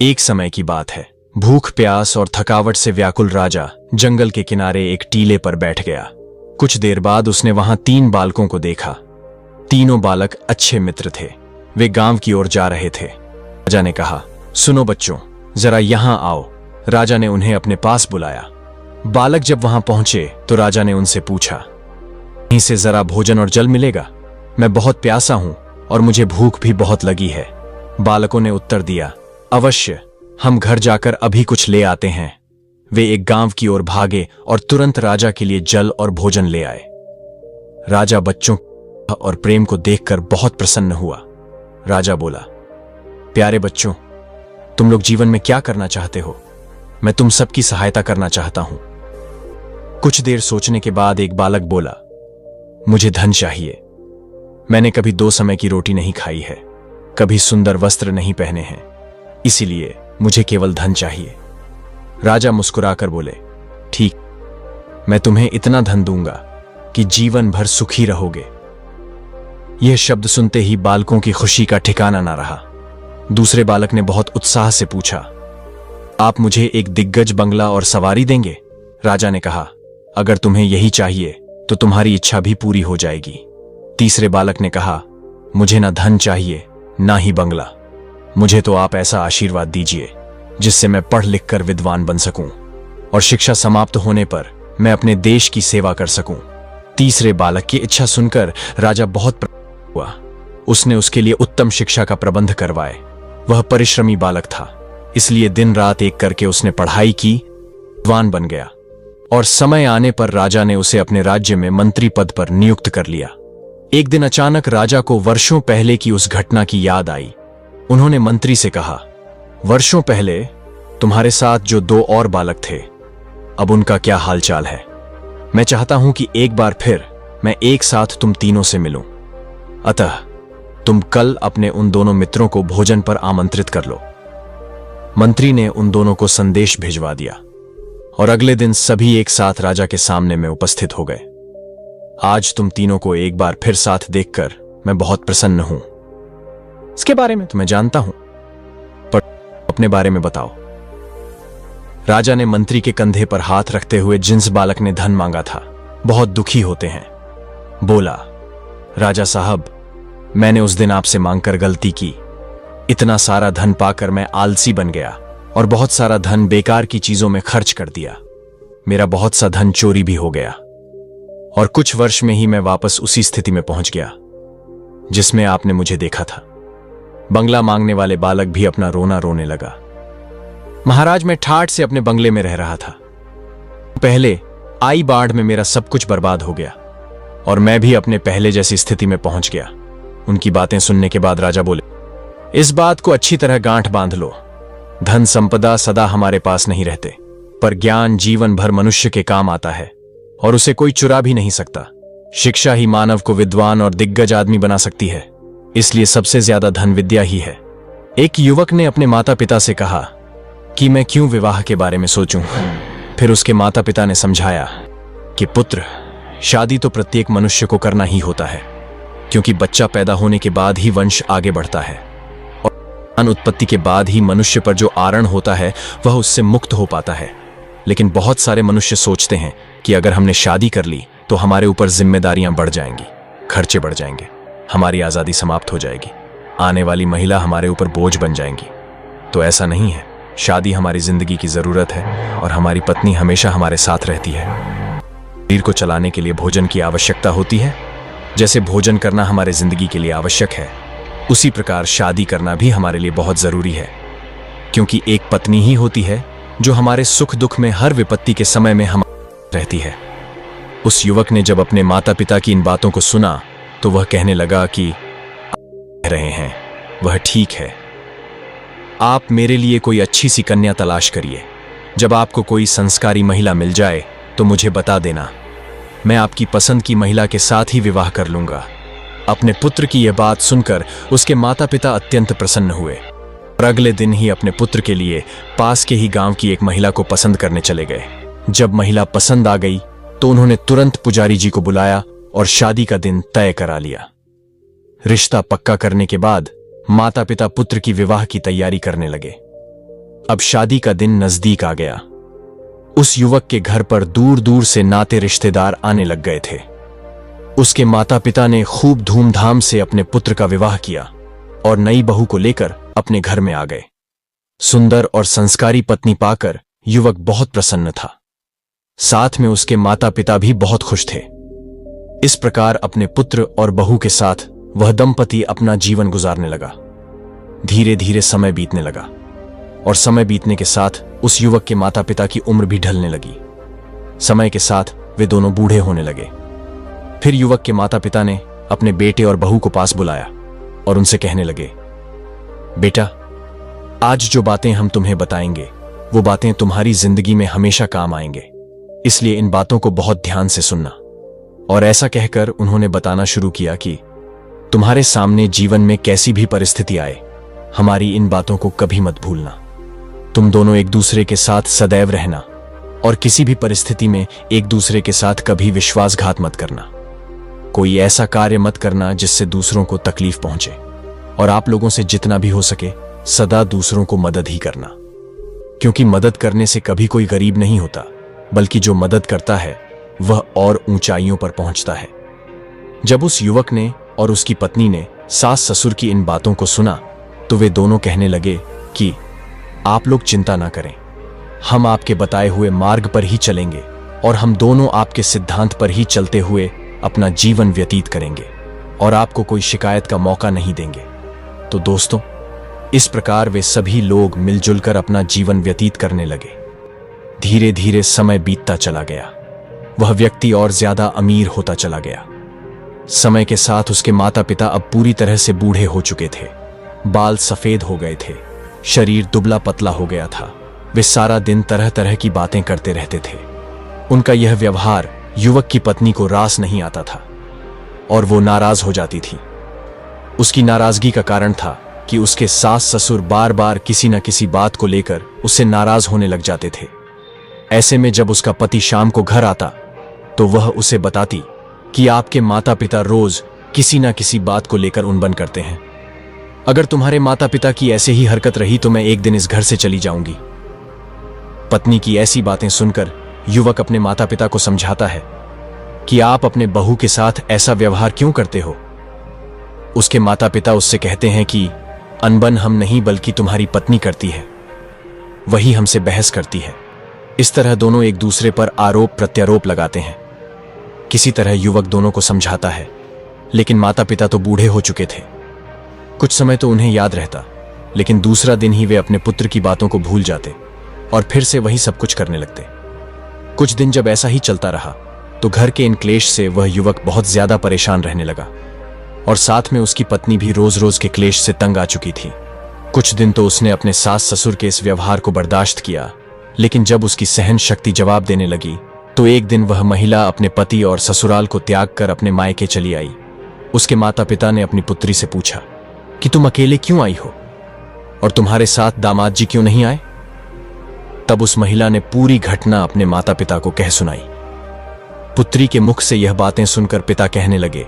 एक समय की बात है। भूख, प्यास और थकावट से व्याकुल राजा जंगल के किनारे एक टीले पर बैठ गया। कुछ देर बाद उसने वहां 3 बालकों को देखा। तीनों बालक अच्छे मित्र थे। वे गांव की ओर जा रहे थे। राजा ने कहा, सुनो बच्चों, जरा यहां आओ। राजा ने उन्हें अपने पास बुलाया। बालक जब वहां पहुंचे तो राजा ने उनसे पूछा, यहीं से जरा भोजन और जल मिलेगा? मैं बहुत प्यासा हूं और मुझे भूख भी बहुत लगी है। बालकों ने उत्तर दिया, अवश्य, हम घर जाकर अभी कुछ ले आते हैं। वे एक गांव की ओर भागे और तुरंत राजा के लिए जल और भोजन ले आए। राजा बच्चों और प्रेम को देखकर बहुत प्रसन्न हुआ। राजा बोला, प्यारे बच्चों, तुम लोग जीवन में क्या करना चाहते हो? मैं तुम सबकी सहायता करना चाहता हूं। कुछ देर सोचने के बाद एक बालक बोला, मुझे धन चाहिए। मैंने कभी 2 समय की रोटी नहीं खाई है, कभी सुंदर वस्त्र नहीं पहने हैं, इसीलिए मुझे केवल धन चाहिए। राजा मुस्कुराकर बोले, ठीक, मैं तुम्हें इतना धन दूंगा कि जीवन भर सुखी रहोगे। यह शब्द सुनते ही बालकों की खुशी का ठिकाना ना रहा। दूसरे बालक ने बहुत उत्साह से पूछा, आप मुझे एक दिग्गज बंगला और सवारी देंगे? राजा ने कहा, अगर तुम्हें यही चाहिए तो तुम्हारी इच्छा भी पूरी हो जाएगी। तीसरे बालक ने कहा, मुझे ना धन चाहिए ना ही बंगला, मुझे तो आप ऐसा आशीर्वाद दीजिए जिससे मैं पढ़ लिख कर विद्वान बन सकूं और शिक्षा समाप्त होने पर मैं अपने देश की सेवा कर सकूं। तीसरे बालक की इच्छा सुनकर राजा बहुत प्रसन्न हुआ। उसने उसके लिए उत्तम शिक्षा का प्रबंध करवाए। वह परिश्रमी बालक था, इसलिए दिन रात एक करके उसने पढ़ाई की, विद्वान बन गया और समय आने पर राजा ने उसे अपने राज्य में मंत्री पद पर नियुक्त कर लिया। एक दिन अचानक राजा को वर्षों पहले की उस घटना की याद आई। उन्होंने मंत्री से कहा, वर्षों पहले तुम्हारे साथ जो 2 और बालक थे, अब उनका क्या हालचाल है? मैं चाहता हूं कि एक बार फिर मैं एक साथ तुम तीनों से मिलूं। अतः तुम कल अपने उन दोनों मित्रों को भोजन पर आमंत्रित कर लो। मंत्री ने उन दोनों को संदेश भिजवा दिया और अगले दिन सभी एक साथ राजा के सामने में उपस्थित हो गए। आज तुम तीनों को एक बार फिर साथ देखकर मैं बहुत प्रसन्न हूं। इसके बारे में तो मैं जानता हूं, पर अपने बारे में बताओ। राजा ने मंत्री के कंधे पर हाथ रखते हुए जिस बालक ने धन मांगा था बहुत दुखी होते हैं बोला, राजा साहब, मैंने उस दिन आपसे मांगकर गलती की। इतना सारा धन पाकर मैं आलसी बन गया और बहुत सारा धन बेकार की चीजों में खर्च कर दिया। मेरा बहुत सा धन चोरी भी हो गया और कुछ वर्ष में ही मैं वापस उसी स्थिति में पहुंच गया जिसमें आपने मुझे देखा था। बंगला मांगने वाले बालक भी अपना रोना रोने लगा। महाराज, मैं ठाठ से अपने बंगले में रह रहा था। पहले आई बाढ़ में मेरा सब कुछ बर्बाद हो गया और मैं भी अपने पहले जैसी स्थिति में पहुंच गया। उनकी बातें सुनने के बाद राजा बोले, इस बात को अच्छी तरह गांठ बांध लो। धन संपदा सदा हमारे पास नहीं रहते, पर ज्ञान जीवन भर मनुष्य के काम आता है और उसे कोई चुरा भी नहीं सकता। शिक्षा ही मानव को विद्वान और दिग्गज आदमी बना सकती है, इसलिए सबसे ज्यादा धन विद्या ही है। एक युवक ने अपने माता पिता से कहा कि मैं क्यों विवाह के बारे में सोचूं। फिर उसके माता पिता ने समझाया कि पुत्र, शादी तो प्रत्येक मनुष्य को करना ही होता है, क्योंकि बच्चा पैदा होने के बाद ही वंश आगे बढ़ता है और उत्पत्ति के बाद ही मनुष्य पर जो आरण होता है वह उससे मुक्त हो पाता है। लेकिन बहुत सारे मनुष्य सोचते हैं कि अगर हमने शादी कर ली तो हमारे ऊपर जिम्मेदारियां बढ़ जाएंगी, खर्चे बढ़ जाएंगे, हमारी आजादी समाप्त हो जाएगी, आने वाली महिला हमारे ऊपर बोझ बन जाएंगी। तो ऐसा नहीं है। शादी हमारी जिंदगी की जरूरत है और हमारी पत्नी हमेशा हमारे साथ रहती है। शरीर को चलाने के लिए भोजन की आवश्यकता होती है। जैसे भोजन करना हमारे जिंदगी के लिए आवश्यक है, उसी प्रकार शादी करना भी हमारे लिए बहुत जरूरी है, क्योंकि एक पत्नी ही होती है जो हमारे सुख दुख में हर विपत्ति के समय में रहती है। उस युवक ने जब अपने माता पिता की इन बातों को सुना तो वह कहने लगा कि कह रहे हैं वह ठीक है, आप मेरे लिए कोई अच्छी सी कन्या तलाश करिए। जब आपको कोई संस्कारी महिला मिल जाए तो मुझे बता देना, मैं आपकी पसंद की महिला के साथ ही विवाह कर लूंगा। अपने पुत्र की यह बात सुनकर उसके माता पिता अत्यंत प्रसन्न हुए और अगले दिन ही अपने पुत्र के लिए पास के ही गांव की एक महिला को पसंद करने चले गए। जब महिला पसंद आ गई तो उन्होंने तुरंत पुजारी जी को बुलाया और शादी का दिन तय करा लिया। रिश्ता पक्का करने के बाद माता पिता पुत्र की विवाह की तैयारी करने लगे। अब शादी का दिन नजदीक आ गया। उस युवक के घर पर दूर दूर से नाते रिश्तेदार आने लग गए थे। उसके माता पिता ने खूब धूमधाम से अपने पुत्र का विवाह किया और नई बहू को लेकर अपने घर में आ गए। सुंदर और संस्कारी पत्नी पाकर युवक बहुत प्रसन्न था। साथ में उसके माता पिता भी बहुत खुश थे। इस प्रकार अपने पुत्र और बहू के साथ वह दंपति अपना जीवन गुजारने लगा। धीरे धीरे समय बीतने लगा और समय बीतने के साथ उस युवक के माता पिता की उम्र भी ढलने लगी। समय के साथ वे दोनों बूढ़े होने लगे। फिर युवक के माता पिता ने अपने बेटे और बहू को पास बुलाया और उनसे कहने लगे, बेटा, आज जो बातें हम तुम्हें बताएंगे वो बातें तुम्हारी जिंदगी में हमेशा काम आएंगे, इसलिए इन बातों को बहुत ध्यान से सुनना। और ऐसा कहकर उन्होंने बताना शुरू किया कि तुम्हारे सामने जीवन में कैसी भी परिस्थिति आए, हमारी इन बातों को कभी मत भूलना। तुम दोनों एक दूसरे के साथ सदैव रहना और किसी भी परिस्थिति में एक दूसरे के साथ कभी विश्वासघात मत करना। कोई ऐसा कार्य मत करना जिससे दूसरों को तकलीफ पहुंचे और आप लोगों से जितना भी हो सके सदा दूसरों को मदद ही करना, क्योंकि मदद करने से कभी कोई गरीब नहीं होता, बल्कि जो मदद करता है वह और ऊंचाइयों पर पहुंचता है। जब उस युवक ने और उसकी पत्नी ने सास ससुर की इन बातों को सुना तो वे दोनों कहने लगे कि आप लोग चिंता ना करें, हम आपके बताए हुए मार्ग पर ही चलेंगे और हम दोनों आपके सिद्धांत पर ही चलते हुए अपना जीवन व्यतीत करेंगे और आपको कोई शिकायत का मौका नहीं देंगे। तो दोस्तों, इस प्रकार वे सभी लोग मिलजुल कर अपना जीवन व्यतीत करने लगे। धीरे धीरे समय बीतता चला गया। वह व्यक्ति और ज्यादा अमीर होता चला गया। समय के साथ उसके माता पिता अब पूरी तरह से बूढ़े हो चुके थे। बाल सफेद हो गए थे, शरीर दुबला पतला हो गया था। वे सारा दिन तरह तरह की बातें करते रहते थे। उनका यह व्यवहार युवक की पत्नी को रास नहीं आता था और वो नाराज हो जाती थी। उसकी नाराजगी का कारण था कि उसके सास ससुर बार बार किसी न किसी बात को लेकर उससे नाराज होने लग जाते थे। ऐसे में जब उसका पति शाम को घर आता तो वह उसे बताती कि आपके माता पिता रोज किसी न किसी बात को लेकर उनबन करते हैं। अगर तुम्हारे माता पिता की ऐसे ही हरकत रही तो मैं एक दिन इस घर से चली जाऊंगी। पत्नी की ऐसी बातें सुनकर युवक अपने माता पिता को समझाता है कि आप अपने बहू के साथ ऐसा व्यवहार क्यों करते हो। उसके माता पिता उससे कहते हैं कि अनबन हम नहीं बल्कि तुम्हारी पत्नी करती है, वही हमसे बहस करती है। इस तरह दोनों एक दूसरे पर आरोप प्रत्यारोप लगाते हैं। किसी तरह युवक दोनों को समझाता है, लेकिन माता पिता तो बूढ़े हो चुके थे। कुछ समय तो उन्हें याद रहता, लेकिन दूसरा दिन ही वे अपने पुत्र की बातों को भूल जाते और फिर से वही सब कुछ करने लगते। कुछ दिन जब ऐसा ही चलता रहा तो घर के इन क्लेश से वह युवक बहुत ज्यादा परेशान रहने लगा और साथ में उसकी पत्नी भी रोज रोज के क्लेश से तंग आ चुकी थी। कुछ दिन तो उसने अपने सास ससुर के इस व्यवहार को बर्दाश्त किया, लेकिन जब उसकी सहन शक्ति जवाब देने लगी तो एक दिन वह महिला अपने पति और ससुराल को त्याग कर अपने मायके चली आई। उसके माता पिता ने अपनी पुत्री से पूछा कि तुम अकेले क्यों आई हो और तुम्हारे साथ दामाद जी क्यों नहीं आए। तब उस महिला ने पूरी घटना अपने माता पिता को कह सुनाई। पुत्री के मुख से यह बातें सुनकर पिता कहने लगे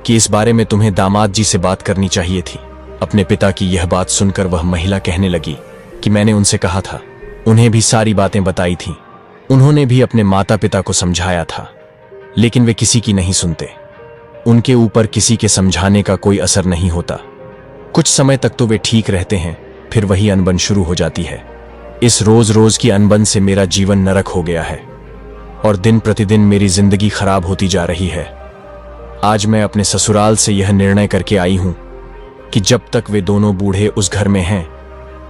कि इस बारे में तुम्हें दामाद जी से बात करनी चाहिए थी। अपने पिता की यह बात सुनकर वह महिला कहने लगी कि मैंने उनसे कहा था, उन्हें भी सारी बातें बताई थी, उन्होंने भी अपने माता पिता को समझाया था, लेकिन वे किसी की नहीं सुनते। उनके ऊपर किसी के समझाने का कोई असर नहीं होता। कुछ समय तक तो वे ठीक रहते हैं, फिर वही अनबन शुरू हो जाती है। इस रोज रोज की अनबन से मेरा जीवन नरक हो गया है और दिन प्रतिदिन मेरी जिंदगी खराब होती जा रही है। आज मैं अपने ससुराल से यह निर्णय करके आई हूं कि जब तक वे दोनों बूढ़े उस घर में हैं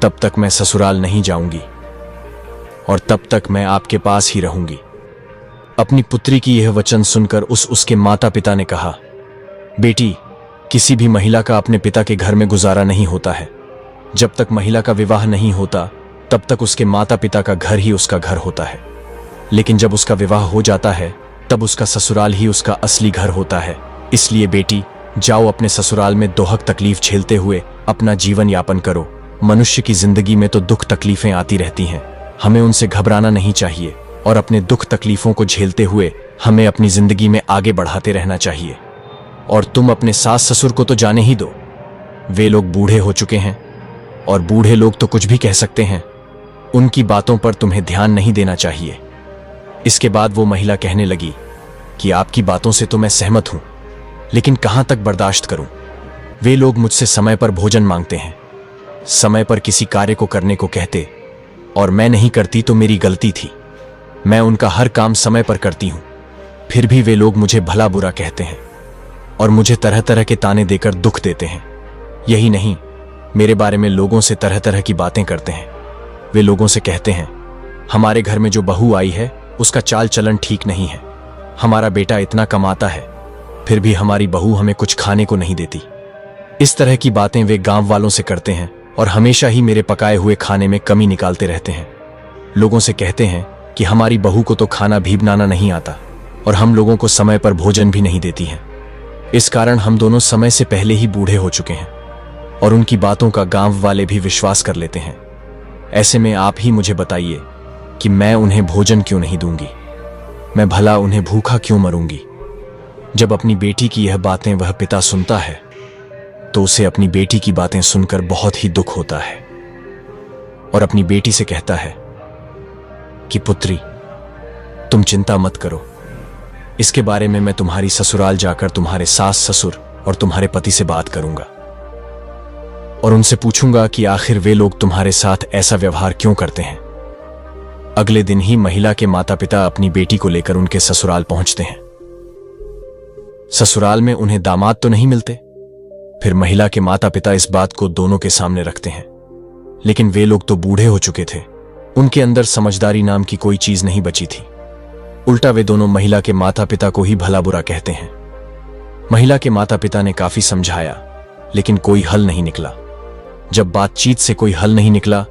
तब तक मैं ससुराल नहीं जाऊंगी और तब तक मैं आपके पास ही रहूंगी। अपनी पुत्री की यह वचन सुनकर उसके माता पिता ने कहा, बेटी, किसी भी महिला का अपने पिता के घर में गुजारा नहीं होता है। जब तक महिला का विवाह नहीं होता तब तक उसके माता पिता का घर ही उसका घर होता है, लेकिन जब उसका विवाह हो जाता है तब उसका ससुराल ही उसका असली घर होता है। इसलिए बेटी, जाओ अपने ससुराल में दोहक तकलीफ झेलते हुए अपना जीवन यापन करो। मनुष्य की जिंदगी में तो दुख तकलीफें आती रहती हैं, हमें उनसे घबराना नहीं चाहिए और अपने दुख तकलीफों को झेलते हुए हमें अपनी जिंदगी में आगे बढ़ाते रहना चाहिए। और तुम अपने सास ससुर को तो जाने ही दो, वे लोग बूढ़े हो चुके हैं और बूढ़े लोग तो कुछ भी कह सकते हैं, उनकी बातों पर तुम्हें ध्यान नहीं देना चाहिए। इसके बाद वो महिला कहने लगी कि आपकी बातों से तो मैं सहमत हूं, लेकिन कहां तक बर्दाश्त करूं। वे लोग मुझसे समय पर भोजन मांगते हैं, समय पर किसी कार्य को करने को कहते, और मैं नहीं करती तो मेरी गलती थी। मैं उनका हर काम समय पर करती हूं, फिर भी वे लोग मुझे भला बुरा कहते हैं और मुझे तरह तरह के ताने देकर दुख देते हैं। यही नहीं, मेरे बारे में लोगों से तरह तरह की बातें करते हैं। वे लोगों से कहते हैं, हमारे घर में जो बहू आई है उसका चाल चलन ठीक नहीं है, हमारा बेटा इतना कमाता है फिर भी हमारी बहू हमें कुछ खाने को नहीं देती। इस तरह की बातें वे गांव वालों से करते हैं और हमेशा ही मेरे पकाए हुए खाने में कमी निकालते रहते हैं। लोगों से कहते हैं कि हमारी बहू को तो खाना भी बनाना नहीं आता और हम लोगों को समय पर भोजन भी नहीं देती है। इस कारण हम दोनों समय से पहले ही बूढ़े हो चुके हैं और उनकी बातों का गांव वाले भी विश्वास कर लेते हैं। ऐसे में आप ही मुझे बताइए कि मैं उन्हें भोजन क्यों नहीं दूंगी, मैं भला उन्हें भूखा क्यों मरूंगी। जब अपनी बेटी की यह बातें वह पिता सुनता है तो उसे अपनी बेटी की बातें सुनकर बहुत ही दुख होता है और अपनी बेटी से कहता है कि पुत्री, तुम चिंता मत करो, इसके बारे में मैं तुम्हारी ससुराल जाकर तुम्हारे सास ससुर और तुम्हारे पति से बात करूंगा और उनसे पूछूंगा कि आखिर वे लोग तुम्हारे साथ ऐसा व्यवहार क्यों करते हैं। अगले दिन ही महिला के माता पिता अपनी बेटी को लेकर उनके ससुराल पहुंचते हैं। ससुराल में उन्हें दामाद तो नहीं मिलते। फिर महिला के माता पिता इस बात को दोनों के सामने रखते हैं, लेकिन वे लोग तो बूढ़े हो चुके थे, उनके अंदर समझदारी नाम की कोई चीज नहीं बची थी। उल्टा वे दोनों महिला के माता पिता को ही भला बुरा कहते हैं। महिला के माता पिता ने काफी समझाया, लेकिन कोई हल नहीं निकला। जब बातचीत से कोई हल नहीं निकला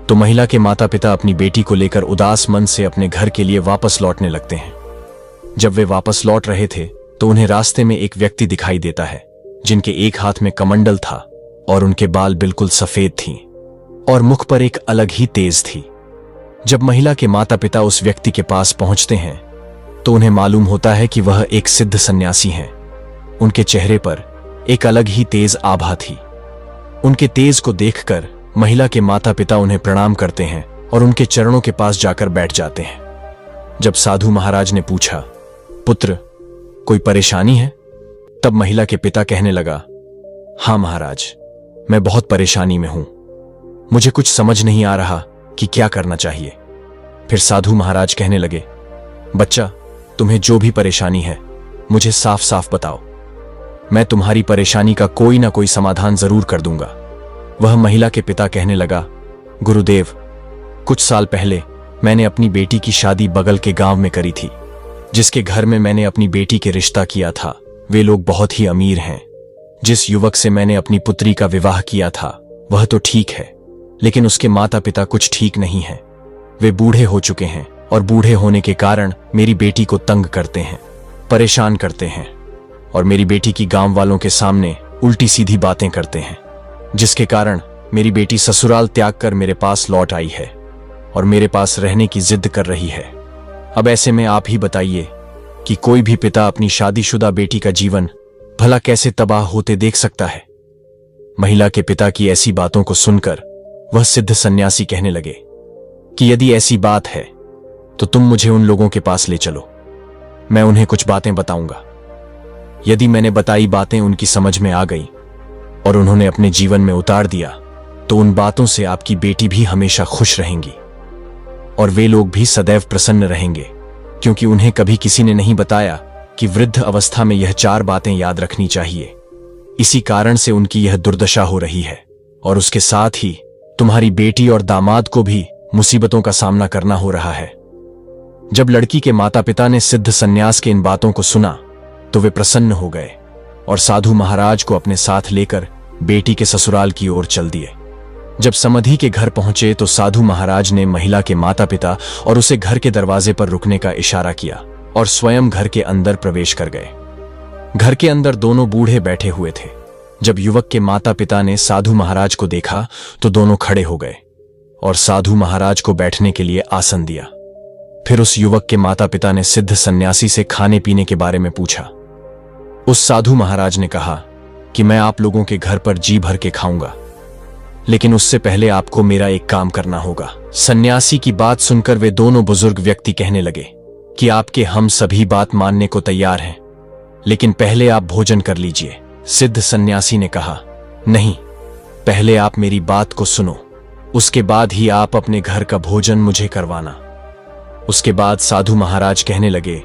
तो महिला के माता पिता अपनी बेटी को लेकर उदास मन से अपने घर के लिए वापस लौटने लगते हैं। जब वे वापस लौट रहे थे तो उन्हें रास्ते में एक व्यक्ति दिखाई देता है जिनके एक हाथ में कमंडल था और उनके बाल बिल्कुल सफेद थी और मुख पर एक अलग ही तेज थी। जब महिला के माता पिता उस व्यक्ति के पास पहुंचते हैं तो उन्हें मालूम होता है कि वह एक सिद्ध सन्यासी हैं। उनके चेहरे पर एक अलग ही तेज आभा थी। उनके तेज को देखकर महिला के माता पिता उन्हें प्रणाम करते हैं और उनके चरणों के पास जाकर बैठ जाते हैं। जब साधु महाराज ने पूछा, पुत्र, कोई परेशानी है? तब महिला के पिता कहने लगा, हां महाराज, मैं बहुत परेशानी में हूं, मुझे कुछ समझ नहीं आ रहा कि क्या करना चाहिए। फिर साधु महाराज कहने लगे, बच्चा, तुम्हें जो भी परेशानी है मुझे साफ साफ बताओ, मैं तुम्हारी परेशानी का कोई ना कोई समाधान जरूर कर दूंगा। वह महिला के पिता कहने लगा, गुरुदेव, कुछ साल पहले मैंने अपनी बेटी की शादी बगल के गांव में करी थी। जिसके घर में मैंने अपनी बेटी के रिश्ता किया था वे लोग बहुत ही अमीर हैं। जिस युवक से मैंने अपनी पुत्री का विवाह किया था वह तो ठीक है, लेकिन उसके माता पिता कुछ ठीक नहीं है। वे बूढ़े हो चुके हैं और बूढ़े होने के कारण मेरी बेटी को तंग करते हैं, परेशान करते हैं और मेरी बेटी की गांव वालों के सामने उल्टी सीधी बातें करते हैं, जिसके कारण मेरी बेटी ससुराल त्याग कर मेरे पास लौट आई है और मेरे पास रहने की जिद कर रही है। अब ऐसे में आप ही बताइए कि कोई भी पिता अपनी शादीशुदा बेटी का जीवन भला कैसे तबाह होते देख सकता है। महिला के पिता की ऐसी बातों को सुनकर वह सिद्ध सन्यासी कहने लगे कि यदि ऐसी बात है तो तुम मुझे उन लोगों के पास ले चलो, मैं उन्हें कुछ बातें बताऊंगा। यदि मैंने बताई बातें उनकी समझ में आ गई और उन्होंने अपने जीवन में उतार दिया तो उन बातों से आपकी बेटी भी हमेशा खुश रहेंगी और वे लोग भी सदैव प्रसन्न रहेंगे, क्योंकि उन्हें कभी किसी ने नहीं बताया कि वृद्ध अवस्था में यह 4 बातें याद रखनी चाहिए। इसी कारण से उनकी यह दुर्दशा हो रही है और उसके साथ ही तुम्हारी बेटी और दामाद को भी मुसीबतों का सामना करना हो रहा है। जब लड़की के माता पिता ने सिद्ध सन्यास के इन बातों को सुना तो वे प्रसन्न हो गए और साधु महाराज को अपने साथ लेकर बेटी के ससुराल की ओर चल दिए। जब समधि के घर पहुंचे तो साधु महाराज ने महिला के माता पिता और उसे घर के दरवाजे पर रुकने का इशारा किया और स्वयं घर के अंदर प्रवेश कर गए। घर के अंदर दोनों बूढ़े बैठे हुए थे। जब युवक के माता पिता ने साधु महाराज को देखा तो दोनों खड़े हो गए और साधु महाराज को बैठने के लिए आसन दिया। फिर उस युवक के माता पिता ने सिद्ध सन्यासी से खाने पीने के बारे में पूछा। उस साधु महाराज ने कहा कि मैं आप लोगों के घर पर जी भर के खाऊंगा, लेकिन उससे पहले आपको मेरा एक काम करना होगा। सन्यासी की बात सुनकर वे दोनों बुजुर्ग व्यक्ति कहने लगे कि आपके हम सभी बात मानने को तैयार हैं, लेकिन पहले आप भोजन कर लीजिए। सिद्ध सन्यासी ने कहा, नहीं, पहले आप मेरी बात को सुनो, उसके बाद ही आप अपने घर का भोजन मुझे करवाना। उसके बाद साधु महाराज कहने लगे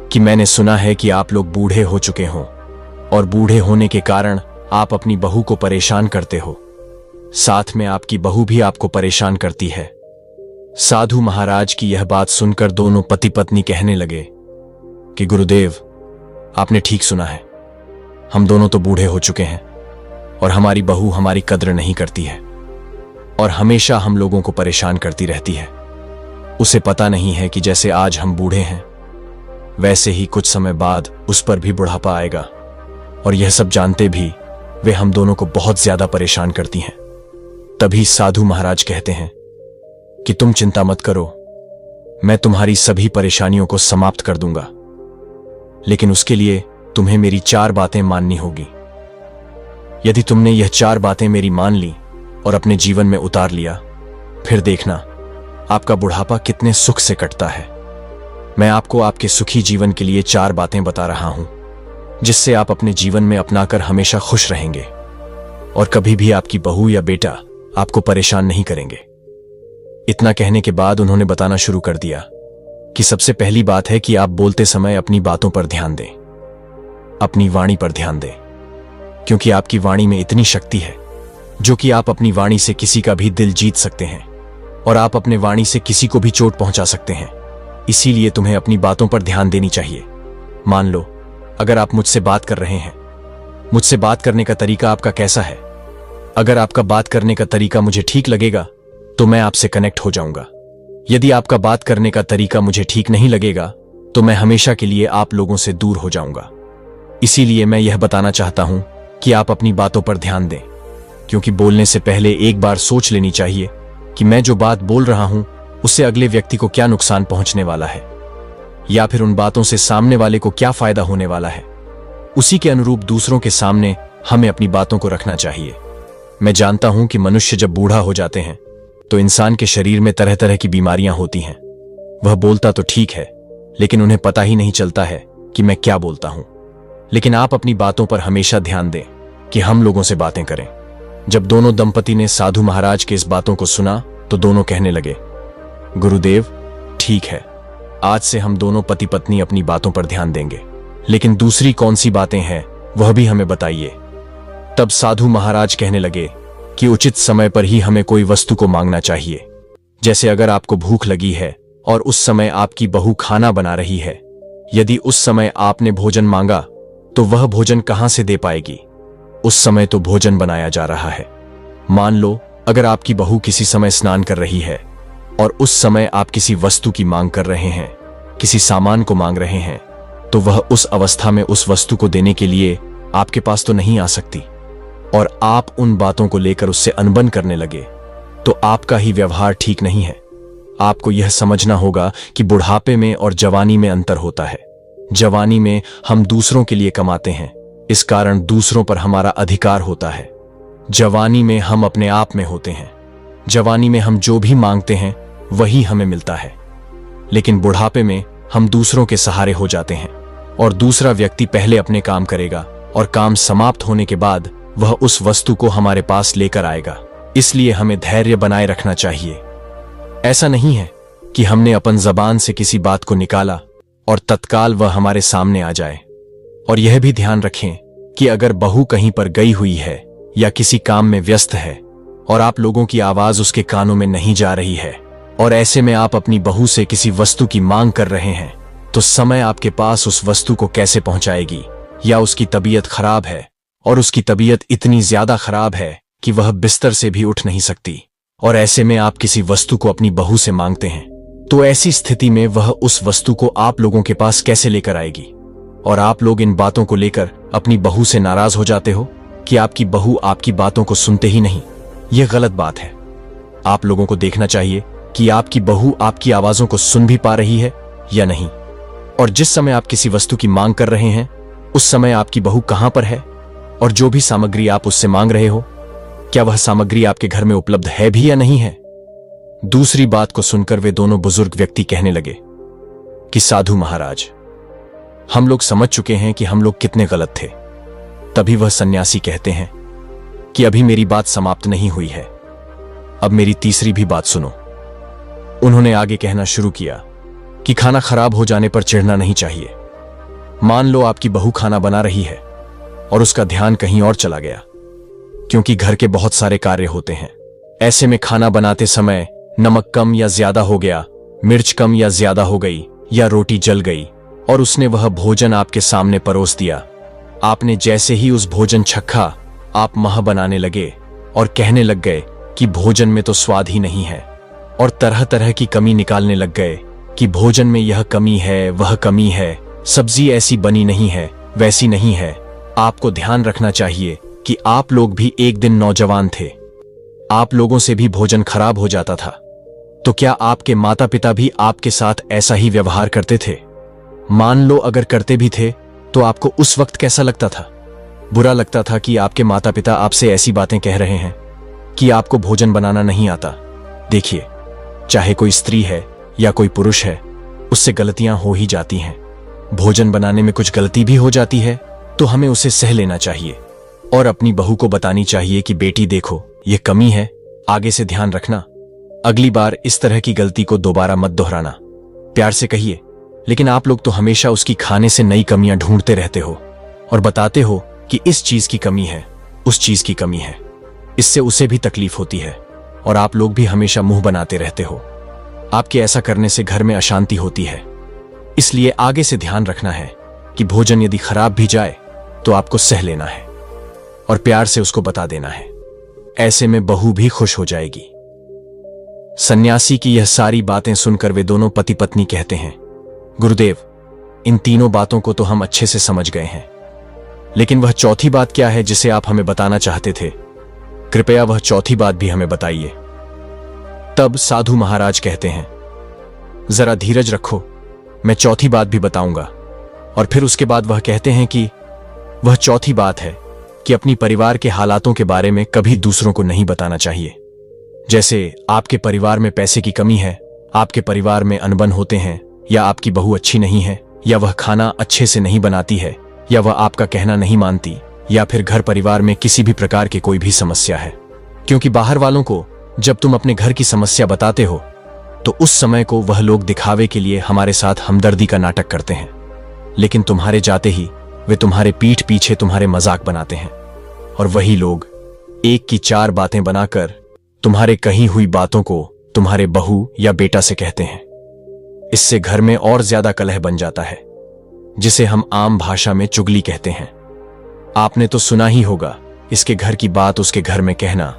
कि मैंने सुना है कि आप लोग बूढ़े हो चुके हो और बूढ़े होने के कारण आप अपनी बहू को परेशान करते हो, साथ में आपकी बहू भी आपको परेशान करती है। साधु महाराज की यह बात सुनकर दोनों पति पत्नी कहने लगे कि गुरुदेव, आपने ठीक सुना है, हम दोनों तो बूढ़े हो चुके हैं और हमारी बहू हमारी कद्र नहीं करती है और हमेशा हम लोगों को परेशान करती रहती है। उसे पता नहीं है कि जैसे आज हम बूढ़े हैं वैसे ही कुछ समय बाद उस पर भी बुढ़ापा आएगा, और यह सब जानते भी वे हम दोनों को बहुत ज्यादा परेशान करती हैं। तभी साधु महाराज कहते हैं कि तुम चिंता मत करो, मैं तुम्हारी सभी परेशानियों को समाप्त कर दूंगा, लेकिन उसके लिए तुम्हें मेरी 4 बातें माननी होगी। यदि तुमने यह 4 बातें मेरी मान ली और अपने जीवन में उतार लिया, फिर देखना आपका बुढ़ापा कितने सुख से कटता है। मैं आपको आपके सुखी जीवन के लिए 4 बातें बता रहा हूं, जिससे आप अपने जीवन में अपनाकर हमेशा खुश रहेंगे और कभी भी आपकी बहू या बेटा आपको परेशान नहीं करेंगे। इतना कहने के बाद उन्होंने बताना शुरू कर दिया कि सबसे पहली बात है कि आप बोलते समय अपनी बातों पर ध्यान दें, अपनी वाणी पर ध्यान दें, क्योंकि आपकी वाणी में इतनी शक्ति है जो कि आप अपनी वाणी से किसी का भी दिल जीत सकते हैं और आप अपने वाणी से किसी को भी चोट पहुंचा सकते हैं। इसीलिए तुम्हें अपनी बातों पर ध्यान देनी चाहिए। मान लो, अगर आप मुझसे बात कर रहे हैं, मुझसे बात करने का तरीका आपका कैसा है? अगर आपका बात करने का तरीका मुझे ठीक लगेगा तो मैं आपसे कनेक्ट हो जाऊंगा। यदि आपका बात करने का तरीका मुझे ठीक नहीं लगेगा तो मैं हमेशा के लिए आप लोगों से दूर हो जाऊंगा। इसीलिए मैं यह बताना चाहता हूं कि आप अपनी बातों पर ध्यान दें, क्योंकि बोलने से पहले एक बार सोच लेनी चाहिए कि मैं जो बात बोल रहा हूं उससे अगले व्यक्ति को क्या नुकसान पहुंचने वाला है, या फिर उन बातों से सामने वाले को क्या फायदा होने वाला है। उसी के अनुरूप दूसरों के सामने हमें अपनी बातों को रखना चाहिए। मैं जानता हूं कि मनुष्य जब बूढ़ा हो जाते हैं तो इंसान के शरीर में तरह तरह की बीमारियां होती हैं। वह बोलता तो ठीक है, लेकिन उन्हें पता ही नहीं चलता है कि मैं क्या बोलता हूं। लेकिन आप अपनी बातों पर हमेशा ध्यान दें कि हम लोगों से बातें करें। जब दोनों दंपति ने साधु महाराज के इस बातों को सुना तो दोनों कहने लगे, गुरुदेव, ठीक है, आज से हम दोनों पति पत्नी अपनी बातों पर ध्यान देंगे, लेकिन दूसरी कौन सी बातें हैं वह भी हमें बताइए। तब साधु महाराज कहने लगे कि उचित समय पर ही हमें कोई वस्तु को मांगना चाहिए। जैसे अगर आपको भूख लगी है और उस समय आपकी बहू खाना बना रही है, यदि उस समय आपने भोजन मांगा तो वह भोजन कहां से दे पाएगी? उस समय तो भोजन बनाया जा रहा है। मान लो अगर आपकी बहू किसी समय स्नान कर रही है और उस समय आप किसी वस्तु की मांग कर रहे हैं, किसी सामान को मांग रहे हैं, तो वह उस अवस्था में उस वस्तु को देने के लिए आपके पास तो नहीं आ सकती, और आप उन बातों को लेकर उससे अनबन करने लगे तो आपका ही व्यवहार ठीक नहीं है। आपको यह समझना होगा कि बुढ़ापे में और जवानी में अंतर होता है। जवानी में हम दूसरों के लिए कमाते हैं, इस कारण दूसरों पर हमारा अधिकार होता है। जवानी में हम अपने आप में होते हैं। जवानी में हम जो भी मांगते हैं वही हमें मिलता है, लेकिन बुढ़ापे में हम दूसरों के सहारे हो जाते हैं और दूसरा व्यक्ति पहले अपने काम करेगा और काम समाप्त होने के बाद वह उस वस्तु को हमारे पास लेकर आएगा। इसलिए हमें धैर्य बनाए रखना चाहिए। ऐसा नहीं है कि हमने अपन जबान से किसी बात को निकाला और तत्काल वह हमारे सामने आ जाए। और यह भी ध्यान रखें कि अगर बहू कहीं पर गई हुई है या किसी काम में व्यस्त है और आप लोगों की आवाज उसके कानों में नहीं जा रही है और ऐसे में आप अपनी बहू से किसी वस्तु की मांग कर रहे हैं तो समय आपके पास उस वस्तु को कैसे पहुंचाएगी? या उसकी तबीयत खराब है और उसकी तबीयत इतनी ज्यादा खराब है कि वह बिस्तर से भी उठ नहीं सकती, और ऐसे में आप किसी वस्तु को अपनी बहू से मांगते हैं, तो ऐसी स्थिति में वह उस वस्तु को आप लोगों के पास कैसे लेकर आएगी? और आप लोग इन बातों को लेकर अपनी बहू से नाराज हो जाते हो कि आपकी बहू आपकी बातों को सुनते ही नहीं। यह गलत बात है। आप लोगों को देखना चाहिए कि आपकी बहू आपकी आवाजों को सुन भी पा रही है या नहीं। और जिस समय आप किसी वस्तु की मांग कर रहे हैं उस समय आपकी बहू कहां पर है, और जो भी सामग्री आप उससे मांग रहे हो क्या वह सामग्री आपके घर में उपलब्ध है भी या नहीं है? दूसरी बात को सुनकर वे दोनों बुजुर्ग व्यक्ति कहने लगे कि साधु महाराज, हम लोग समझ चुके हैं कि हम लोग कितने गलत थे। तभी वह सन्यासी कहते हैं कि अभी मेरी बात समाप्त नहीं हुई है, अब मेरी तीसरी भी बात सुनो। उन्होंने आगे कहना शुरू किया कि खाना खराब हो जाने पर चिढ़ना नहीं चाहिए। मान लो आपकी बहू खाना बना रही है और उसका ध्यान कहीं और चला गया, क्योंकि घर के बहुत सारे कार्य होते हैं। ऐसे में खाना बनाते समय नमक कम या ज्यादा हो गया, मिर्च कम या ज्यादा हो गई, या रोटी जल गई, और उसने वह भोजन आपके सामने परोस दिया। आपने जैसे ही उस भोजन चखा आप मह बनाने लगे और कहने लग गए कि भोजन में तो स्वाद ही नहीं है, और तरह तरह की कमी निकालने लग गए कि भोजन में यह कमी है, वह कमी है, सब्जी ऐसी बनी नहीं है, वैसी नहीं है। आपको ध्यान रखना चाहिए कि आप लोग भी एक दिन नौजवान थे, आप लोगों से भी भोजन खराब हो जाता था। तो क्या आपके माता पिता भी आपके साथ ऐसा ही व्यवहार करते थे? मान लो अगर करते भी थे तो आपको उस वक्त कैसा लगता था? बुरा लगता था कि आपके माता पिता आपसे ऐसी बातें कह रहे हैं कि आपको भोजन बनाना नहीं आता। देखिए, चाहे कोई स्त्री है या कोई पुरुष है, उससे गलतियां हो ही जाती हैं। भोजन बनाने में कुछ गलती भी हो जाती है तो हमें उसे सह लेना चाहिए और अपनी बहू को बतानी चाहिए कि बेटी देखो, ये कमी है, आगे से ध्यान रखना, अगली बार इस तरह की गलती को दोबारा मत दोहराना। प्यार से कहिए। लेकिन आप लोग तो हमेशा उसकी खाने से नई कमियां ढूंढते रहते हो और बताते हो कि इस चीज की कमी है, उस चीज की कमी है। इससे उसे भी तकलीफ होती है और आप लोग भी हमेशा मुंह बनाते रहते हो। आपके ऐसा करने से घर में अशांति होती है। इसलिए आगे से ध्यान रखना है कि भोजन यदि खराब भी जाए तो आपको सह लेना है और प्यार से उसको बता देना है। ऐसे में बहू भी खुश हो जाएगी। सन्यासी की यह सारी बातें सुनकर वे दोनों पति पत्नी कहते हैं, गुरुदेव, इन तीनों बातों को तो हम अच्छे से समझ गए हैं, लेकिन वह चौथी बात क्या है जिसे आप हमें बताना चाहते थे? कृपया वह चौथी बात भी हमें बताइए। तब साधु महाराज कहते हैं, जरा धीरज रखो, मैं चौथी बात भी बताऊंगा। और फिर उसके बाद वह कहते हैं कि वह चौथी बात है कि अपनी परिवार के हालातों के बारे में कभी दूसरों को नहीं बताना चाहिए। जैसे आपके परिवार में पैसे की कमी है, आपके परिवार में अनबन होते हैं, या आपकी बहू अच्छी नहीं है, या वह खाना अच्छे से नहीं बनाती है, या वह आपका कहना नहीं मानती, या फिर घर परिवार में किसी भी प्रकार की कोई भी समस्या है। क्योंकि बाहर वालों को जब तुम अपने घर की समस्या बताते हो तो उस समय को वह लोग दिखावे के लिए हमारे साथ हमदर्दी का नाटक करते हैं, लेकिन तुम्हारे जाते ही वे तुम्हारे पीठ पीछे तुम्हारे मजाक बनाते हैं। और वही लोग एक की चार बातें बनाकर तुम्हारे कही हुई बातों को तुम्हारे बहू या बेटा से कहते हैं। इससे घर में और ज्यादा कलह बन जाता है, जिसे हम आम भाषा में चुगली कहते हैं। आपने तो सुना ही होगा, इसके घर की बात उसके घर में कहना,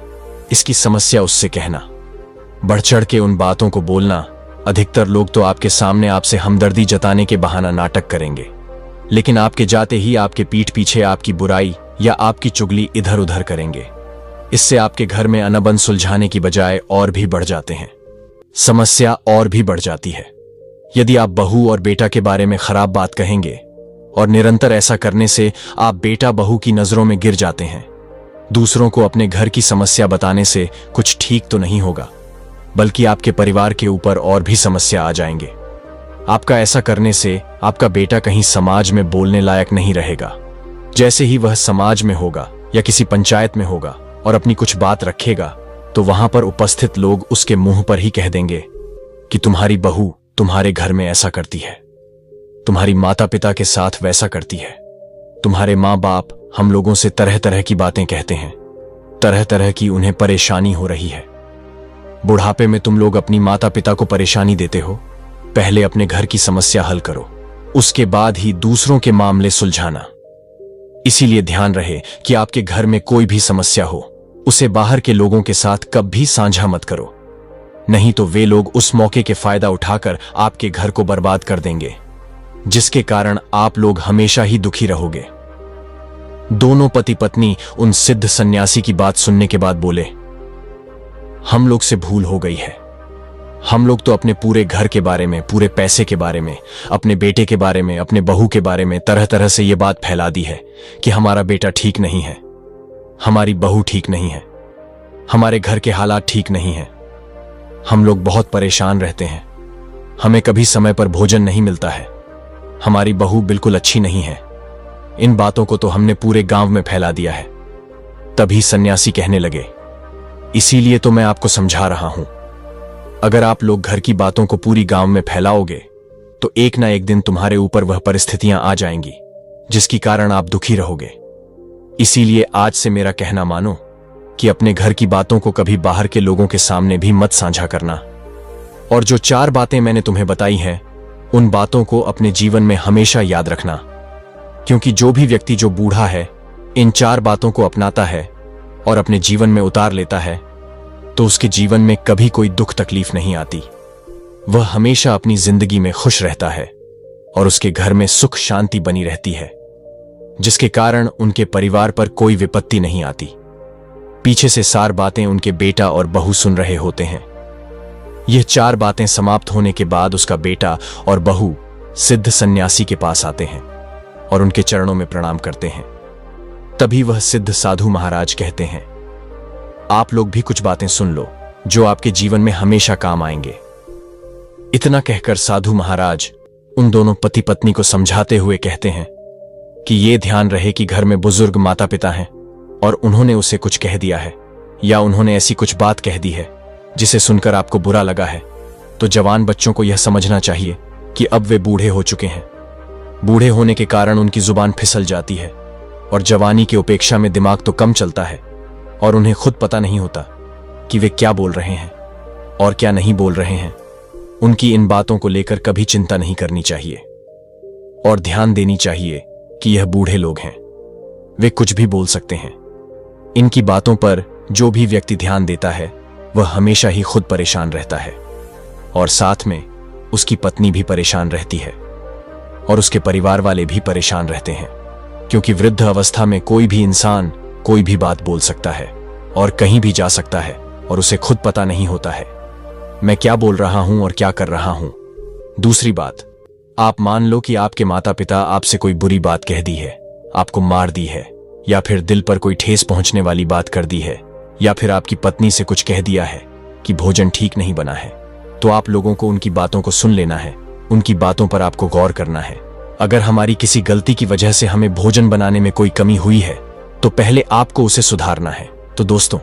इसकी समस्या उससे कहना, बढ़ चढ़ के उन बातों को बोलना। अधिकतर लोग तो आपके सामने आपसे हमदर्दी जताने के बहाना नाटक करेंगे, लेकिन आपके जाते ही आपके पीठ पीछे आपकी बुराई या आपकी चुगली इधर उधर करेंगे। इससे आपके घर में अनबन सुलझाने की बजाय और भी बढ़ जाते हैं, समस्या और भी बढ़ जाती है। यदि आप बहू और बेटा के बारे में खराब बात कहेंगे और निरंतर ऐसा करने से आप बेटा बहू की नजरों में गिर जाते हैं। दूसरों को अपने घर की समस्या बताने से कुछ ठीक तो नहीं होगा, बल्कि आपके परिवार के ऊपर और भी समस्या आ जाएंगे। आपका ऐसा करने से आपका बेटा कहीं समाज में बोलने लायक नहीं रहेगा। जैसे ही वह समाज में होगा या किसी पंचायत में होगा और अपनी कुछ बात रखेगा, तो वहां पर उपस्थित लोग उसके मुंह पर ही कह देंगे कि तुम्हारी बहू तुम्हारे घर में ऐसा करती है, तुम्हारी माता पिता के साथ वैसा करती है, तुम्हारे माँ बाप हम लोगों से तरह तरह की बातें कहते हैं, तरह तरह की उन्हें परेशानी हो रही है। बुढ़ापे में तुम लोग अपनी माता पिता को परेशानी देते हो। पहले अपने घर की समस्या हल करो, उसके बाद ही दूसरों के मामले सुलझाना। इसीलिए ध्यान रहे कि आपके घर में कोई भी समस्या हो, उसे बाहर के लोगों के साथ कभी साझा मत करो, नहीं तो वे लोग उस मौके के फायदा उठाकर आपके घर को बर्बाद कर देंगे, जिसके कारण आप लोग हमेशा ही दुखी रहोगे। दोनों पति पत्नी उन सिद्ध सन्यासी की बात सुनने के बाद बोले, हम लोग से भूल हो गई है। हम लोग तो अपने पूरे घर के बारे में, पूरे पैसे के बारे में, अपने बेटे के बारे में, अपने बहू के बारे में तरह तरह से यह बात फैला दी है कि हमारा बेटा ठीक नहीं है, हमारी बहू ठीक नहीं है, हमारे घर के हालात ठीक नहीं है, हम लोग बहुत परेशान रहते हैं, हमें कभी समय पर भोजन नहीं मिलता है, हमारी बहू बिल्कुल अच्छी नहीं है। इन बातों को तो हमने पूरे गांव में फैला दिया है। तभी सन्यासी कहने लगे, इसीलिए तो मैं आपको समझा रहा हूं, अगर आप लोग घर की बातों को पूरी गांव में फैलाओगे तो एक ना एक दिन तुम्हारे ऊपर वह परिस्थितियां आ जाएंगी जिसकी कारण आप दुखी रहोगे। इसीलिए आज से मेरा कहना मानो कि अपने घर की बातों को कभी बाहर के लोगों के सामने भी मत साझा करना। और जो 4 बातें मैंने तुम्हें बताई हैं, उन बातों को अपने जीवन में हमेशा याद रखना, क्योंकि जो भी व्यक्ति जो बूढ़ा है इन 4 बातों को अपनाता है और अपने जीवन में उतार लेता है तो उसके जीवन में कभी कोई दुख तकलीफ नहीं आती। वह हमेशा अपनी जिंदगी में खुश रहता है और उसके घर में सुख शांति बनी रहती है, जिसके कारण उनके परिवार पर कोई विपत्ति नहीं आती। पीछे से 4 बातें उनके बेटा और बहू सुन रहे होते हैं। यह 4 बातें समाप्त होने के बाद उसका बेटा और बहू सिद्ध सन्यासी के पास आते हैं और उनके चरणों में प्रणाम करते हैं। तभी वह सिद्ध साधु महाराज कहते हैं, आप लोग भी कुछ बातें सुन लो जो आपके जीवन में हमेशा काम आएंगे। इतना कहकर साधु महाराज उन दोनों पति पत्नी को समझाते हुए कहते हैं कि ये ध्यान रहे कि घर में बुजुर्ग माता पिता हैं और उन्होंने उसे कुछ कह दिया है या उन्होंने ऐसी कुछ बात कह दी है जिसे सुनकर आपको बुरा लगा है, तो जवान बच्चों को यह समझना चाहिए कि अब वे बूढ़े हो चुके हैं। बूढ़े होने के कारण उनकी जुबान फिसल जाती है और जवानी की उपेक्षा में दिमाग तो कम चलता है और उन्हें खुद पता नहीं होता कि वे क्या बोल रहे हैं और क्या नहीं बोल रहे हैं। उनकी इन बातों को लेकर कभी चिंता नहीं करनी चाहिए और ध्यान देनी चाहिए कि यह बूढ़े लोग हैं, वे कुछ भी बोल सकते हैं। इनकी बातों पर जो भी व्यक्ति ध्यान देता है वह हमेशा ही खुद परेशान रहता है और साथ में उसकी पत्नी भी परेशान रहती है और उसके परिवार वाले भी परेशान रहते हैं, क्योंकि वृद्ध अवस्था में कोई भी इंसान कोई भी बात बोल सकता है और कहीं भी जा सकता है और उसे खुद पता नहीं होता है मैं क्या बोल रहा हूं और क्या कर रहा हूं। दूसरी बात, आप मान लो कि आपके माता पिता आपसे कोई बुरी बात कह दी है, आपको मार दी है, या फिर दिल पर कोई ठेस पहुंचने वाली बात कर दी है, या फिर आपकी पत्नी से कुछ कह दिया है कि भोजन ठीक नहीं बना है, तो आप लोगों को उनकी बातों को सुन लेना है, उनकी बातों पर आपको गौर करना है। अगर हमारी किसी गलती की वजह से हमें भोजन बनाने में कोई कमी हुई है तो पहले आपको उसे सुधारना है। तो दोस्तों,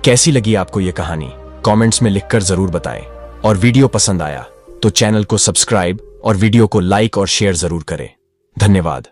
कैसी लगी आपको ये कहानी कमेंट्स में लिखकर जरूर बताएं, और वीडियो पसंद आया तो चैनल को सब्सक्राइब और वीडियो को लाइक और शेयर जरूर करें। धन्यवाद।